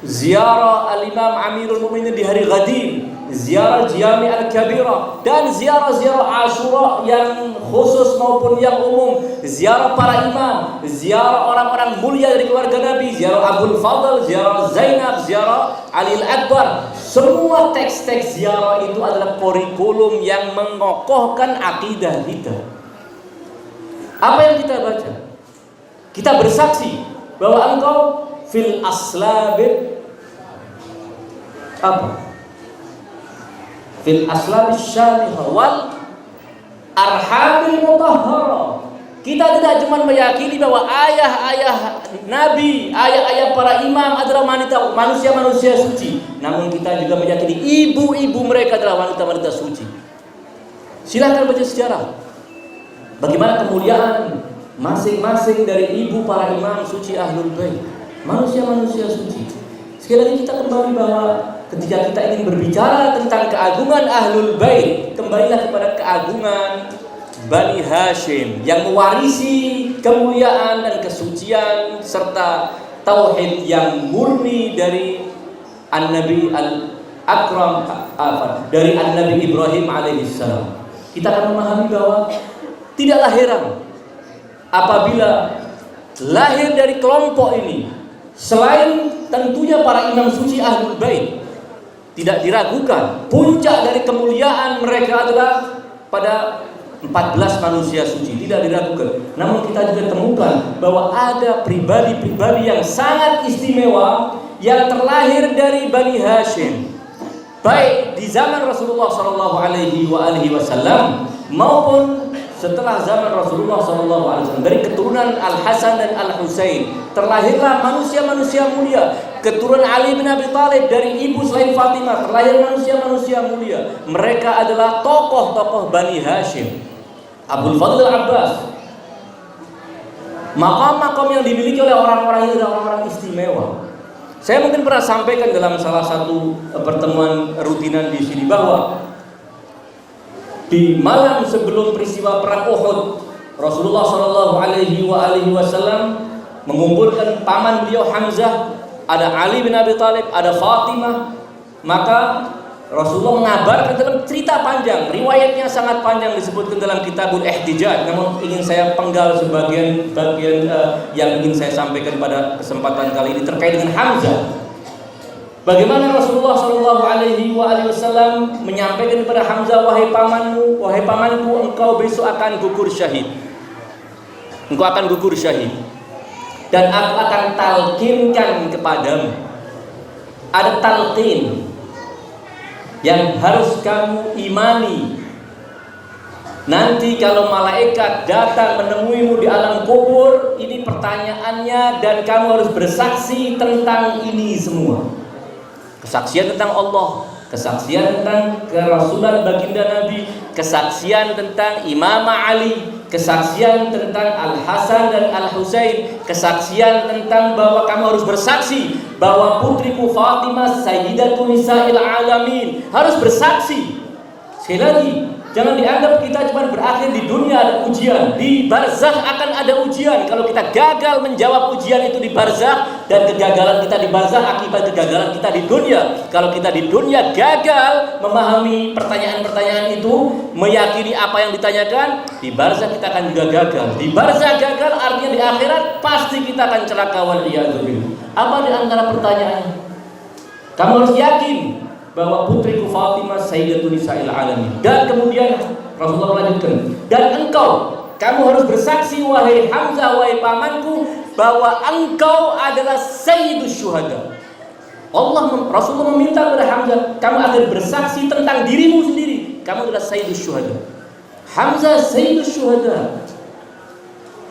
ziarah Al-Imam Amirul Mukminin di hari Ghadir, ziarah Jami' Al-Kabirah, dan ziarah-ziarah Asyura yang khusus maupun yang umum, ziarah para imam, ziarah orang-orang mulia dari keluarga Nabi, ziarah Abdul Fadl, ziarah Zainab, ziarah Ali Al-Akbar. Semua teks-teks ziarah itu adalah kurikulum yang mengokohkan akidah kita. Apa yang kita baca? Kita bersaksi bahwa engkau fil aslabit apa? Fil aslabis syamihah wal arhamil mutahharah. Kita tidak cuma meyakini bahwa ayah-ayah Nabi, ayah-ayah para imam adalah manusia-manusia suci, namun kita juga meyakini ibu-ibu mereka adalah wanita-wanita suci. Silahkan baca sejarah bagaimana kemuliaan masing-masing dari ibu para imam suci Ahlul Bait, manusia-manusia suci. Sekali lagi kita kembali bahwa ketika kita ingin berbicara tentang keagungan Ahlul Bait, kembalilah kepada keagungan Bani Hashim yang mewarisi kemuliaan dan kesucian serta tauhid yang murni dari An-Nabi Al-Akram, dari An-Nabi Ibrahim alaihissalam. Kita akan memahami bahwa tidaklah heran apabila lahir dari kelompok ini, selain tentunya para imam suci Ahlul Bait, tidak diragukan puncak dari kemuliaan mereka adalah pada 14 manusia suci, tidak diragukan. Namun kita juga temukan bahwa ada pribadi-pribadi yang sangat istimewa yang terlahir dari Bani Hashim, baik di zaman Rasulullah SAW maupun setelah zaman Rasulullah SAW. Dari keturunan Al-Hasan dan Al-Husain terlahirlah manusia-manusia mulia. Keturunan Ali bin Abi Thalib dari ibu selain Fatimah terlahir manusia-manusia mulia. Mereka adalah tokoh-tokoh Bani Hashim. Abdul Fadl Abbas. Makam-makam yang dimiliki oleh orang-orang ini adalah orang-orang istimewa. Saya mungkin pernah sampaikan dalam salah satu pertemuan rutinan di sini bahwa di malam sebelum peristiwa perang Uhud, Rasulullah SAW mengumpulkan paman beliau Hamzah, ada Ali bin Abi Thalib, ada Fatimah. Maka Rasulullah mengabarkan dalam cerita panjang, riwayatnya sangat panjang disebutkan dalam Kitabul Ihtijaj. Namun ingin saya penggal sebagian yang ingin saya sampaikan pada kesempatan kali ini terkait dengan Hamzah. Bagaimana Rasulullah SAW menyampaikan kepada Hamzah, wahai pamanku, engkau besok akan gugur syahid. Engkau akan gugur syahid. Dan aku akan talqinkan kepadamu. Ada talqin yang harus kamu imani. Nanti kalau malaikat datang menemuimu di alam kubur, ini pertanyaannya dan kamu harus bersaksi tentang ini semua. Kesaksian tentang Allah, kesaksian tentang kerasulan baginda Nabi, kesaksian tentang Imam Ali, kesaksian tentang Al-Hasan dan Al-Husain, kesaksian tentang bahwa kamu harus bersaksi bahwa putriku Fatimah Sayyidatun Nisa'il Alamin, harus bersaksi. Sekali lagi, jangan dianggap kita cuma berakhir di dunia ada ujian. Di barzakh akan ada ujian. Kalau kita gagal menjawab ujian itu di barzakh, dan kegagalan kita di barzakh akibat kegagalan kita di dunia. Kalau kita di dunia gagal memahami pertanyaan-pertanyaan itu, meyakini apa yang ditanyakan, di barzakh kita akan juga gagal. Di barzakh gagal artinya di akhirat pasti kita akan celaka waliyadzubillah. Apa di antara pertanyaannya? Kamu harus yakin bahwa putriku Fatimah Sayyidatun Nisa'il Alamin. Dan kemudian Rasulullah lanjutkan, dan kamu harus bersaksi wahai Hamzah, wahai pamanku, bahwa engkau adalah Sayyidus Syuhada. Rasulullah meminta kepada Hamzah, kamu akan bersaksi tentang dirimu sendiri, kamu adalah Sayyidus Syuhada. Hamzah Sayyidus Syuhada.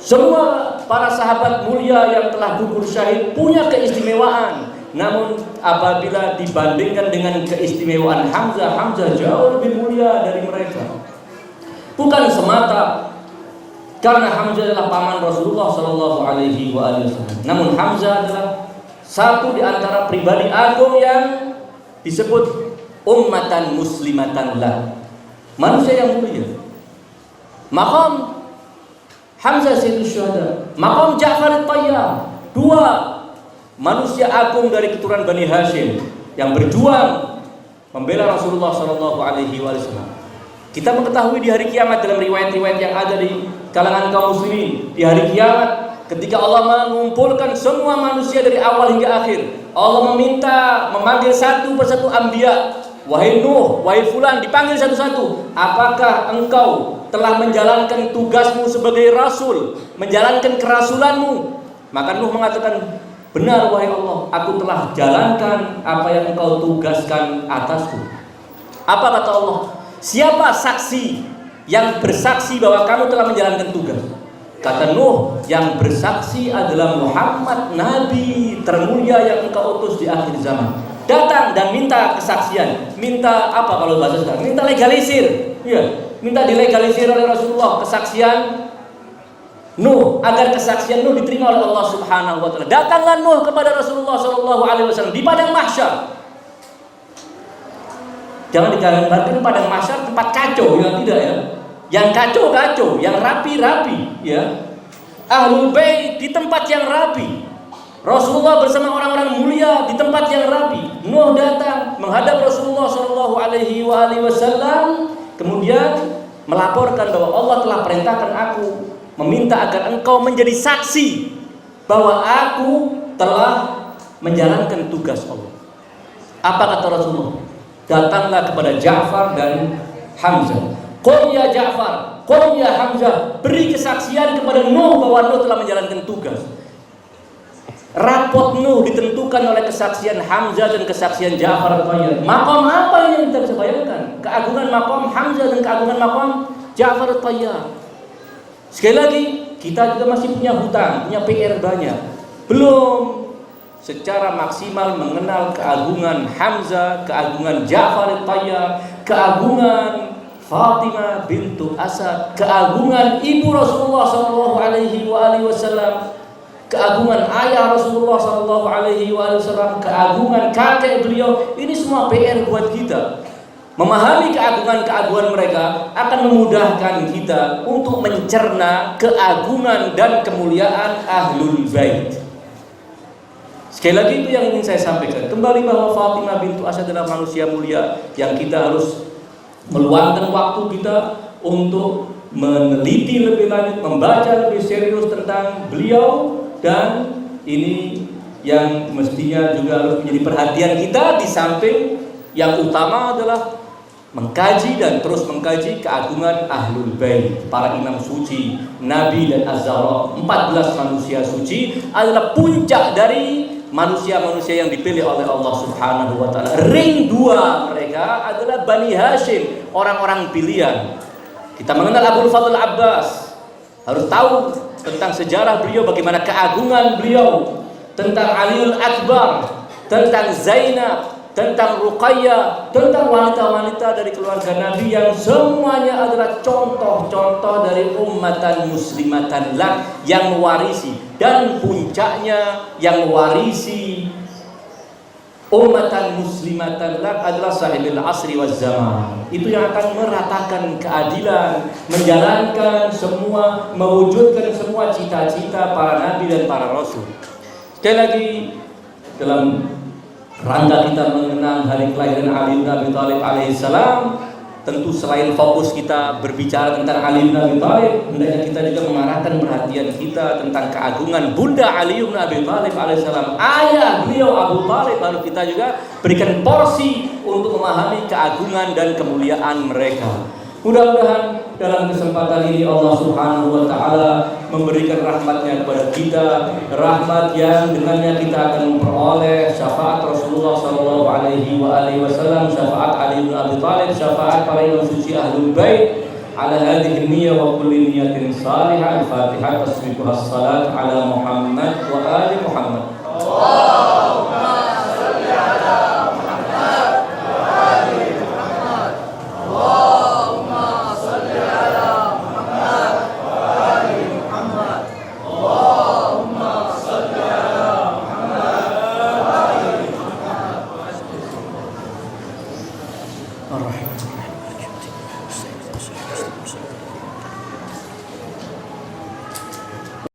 Semua para sahabat mulia yang telah gugur syahid punya keistimewaan. Namun apabila dibandingkan dengan keistimewaan Hamzah, Hamzah jauh lebih mulia dari mereka. Bukan semata karena Hamzah adalah paman Rasulullah Shallallahu Alaihi Wasallam. Namun Hamzah adalah satu di antara pribadi agung yang disebut ummatan muslimatan lah, manusia yang mulia. Maqam Hamzah Sayyidus Syuhada, maqam Ja'far At-Tayyar, dua manusia agung dari keturunan Bani Hashim yang berjuang membela Rasulullah Shallallahu Alaihi Wasallam. Kita mengetahui di hari kiamat dalam riwayat-riwayat yang ada di kalangan kaum muslimin, di hari kiamat ketika Allah mengumpulkan semua manusia dari awal hingga akhir, Allah memanggil satu persatu anbiya. Wahai Nuh, wahai fulan, dipanggil satu-satu. Apakah engkau telah menjalankan tugasmu sebagai rasul, menjalankan kerasulanmu? Maka Nuh mengatakan, benar wahai Allah, aku telah jalankan apa yang engkau tugaskan atasku. Apa kata Allah? Siapa saksi yang bersaksi bahwa kamu telah menjalankan tugas? Kata Nuh, yang bersaksi adalah Muhammad, Nabi termulia yang engkau utus di akhir zaman. Datang dan minta kesaksian. Minta apa kalau bahasa sekarang? Minta legalisir. Iya, minta dilegalisir oleh Rasulullah kesaksian Nuh, agar kesaksian Nuh diterima oleh Allah Subhanahu wa taala. Datanglah Nuh kepada Rasulullah sallallahu alaihi wasallam di padang mahsyar. Jangan digambarkan padang mahsyar tempat kacau, ya tidak ya. Yang kacau-kacau, yang rapi-rapi, ya. Ahlul Bait di tempat yang rapi. Rasulullah bersama orang-orang mulia di tempat yang rapi. Nuh datang menghadap Rasulullah sallallahu alaihi wasallam, kemudian melaporkan bahwa Allah telah perintahkan aku, meminta agar engkau menjadi saksi bahwa aku telah menjalankan tugas Allah. Apa kata Rasulullah? Datanglah kepada Ja'far dan Hamzah. Qul ya Ja'far, qul ya Hamzah, beri kesaksian kepada Nuh bahwa Nuh telah menjalankan tugas. Rapot Nuh ditentukan oleh kesaksian Hamzah dan kesaksian Ja'far At-Tayyar. Maqam apa yang kita bisa bayangkan? Keagungan maqam Hamzah dan keagungan maqam Ja'far At-Tayyar. Sekali lagi, kita juga masih punya hutang, punya PR banyak. Belum secara maksimal mengenal keagungan Hamzah, keagungan Ja'far At-Tayyar, keagungan Fatimah bintu Asad, keagungan ibu Rasulullah sallallahu alaihi wasallam, keagungan ayah Rasulullah sallallahu alaihi wasallam, keagungan kakek beliau. Ini semua PR buat kita. Memahami keagungan-keagungan mereka akan memudahkan kita untuk mencerna keagungan dan kemuliaan Ahlul Bait. Sekali lagi itu yang ingin saya sampaikan. Kembali bahwa Fatimah bintu Asad adalah manusia mulia yang kita harus meluangkan waktu kita untuk meneliti lebih lanjut, membaca lebih serius tentang beliau, dan ini yang mestinya juga harus menjadi perhatian kita, di samping yang utama adalah mengkaji dan terus mengkaji keagungan Ahlul Bait, para imam suci, Nabi dan Az-Zahra. 14 manusia suci adalah puncak dari manusia-manusia yang dipilih oleh Allah Subhanahu wa taala. Ring 2 mereka adalah Bani Hashim, orang-orang pilihan. Kita mengenal Abul Fadl Abbas, harus tahu tentang sejarah beliau, bagaimana keagungan beliau, tentang Aliul Akbar, tentang Zainab, tentang Ruqayyah, tentang wanita-wanita dari keluarga Nabi yang semuanya adalah contoh-contoh dari ummatan muslimatan lak yang mewarisi, dan puncaknya yang mewarisi ummatan muslimatan lak adalah sahibul asri waz zaman. Itu yang akan meratakan keadilan, menjalankan semua, mewujudkan semua cita-cita para nabi dan para rasul. Sekali lagi, dalam rangka kita mengenang hari kelahiran Ali bin Abi Thalib alaihissalam, tentu selain fokus kita berbicara tentang Ali bin Abi Thalib, hendaknya kita juga mengarahkan perhatian kita tentang keagungan Bunda Ali bin Abi Thalib alaihissalam, ayah beliau Abu Thalib. Lalu kita juga berikan porsi untuk memahami keagungan dan kemuliaan mereka. Mudah-mudahan dalam kesempatan ini Allah Subhanahu wa Ta'ala memberikan rahmatnya kepada kita, rahmat yang dengannya kita akan memperoleh syafaat Rasulullah Sallallahu Alaihi Wasallam, syafaat Ali bin Abi Thalib, syafaat para imam suci Ahlul Bait. Ala hadhihi niyyah wa kulli niyyatin salihah. Al-Fatihah. Tasbihuhas salat ala Muhammad wa ali Muhammad.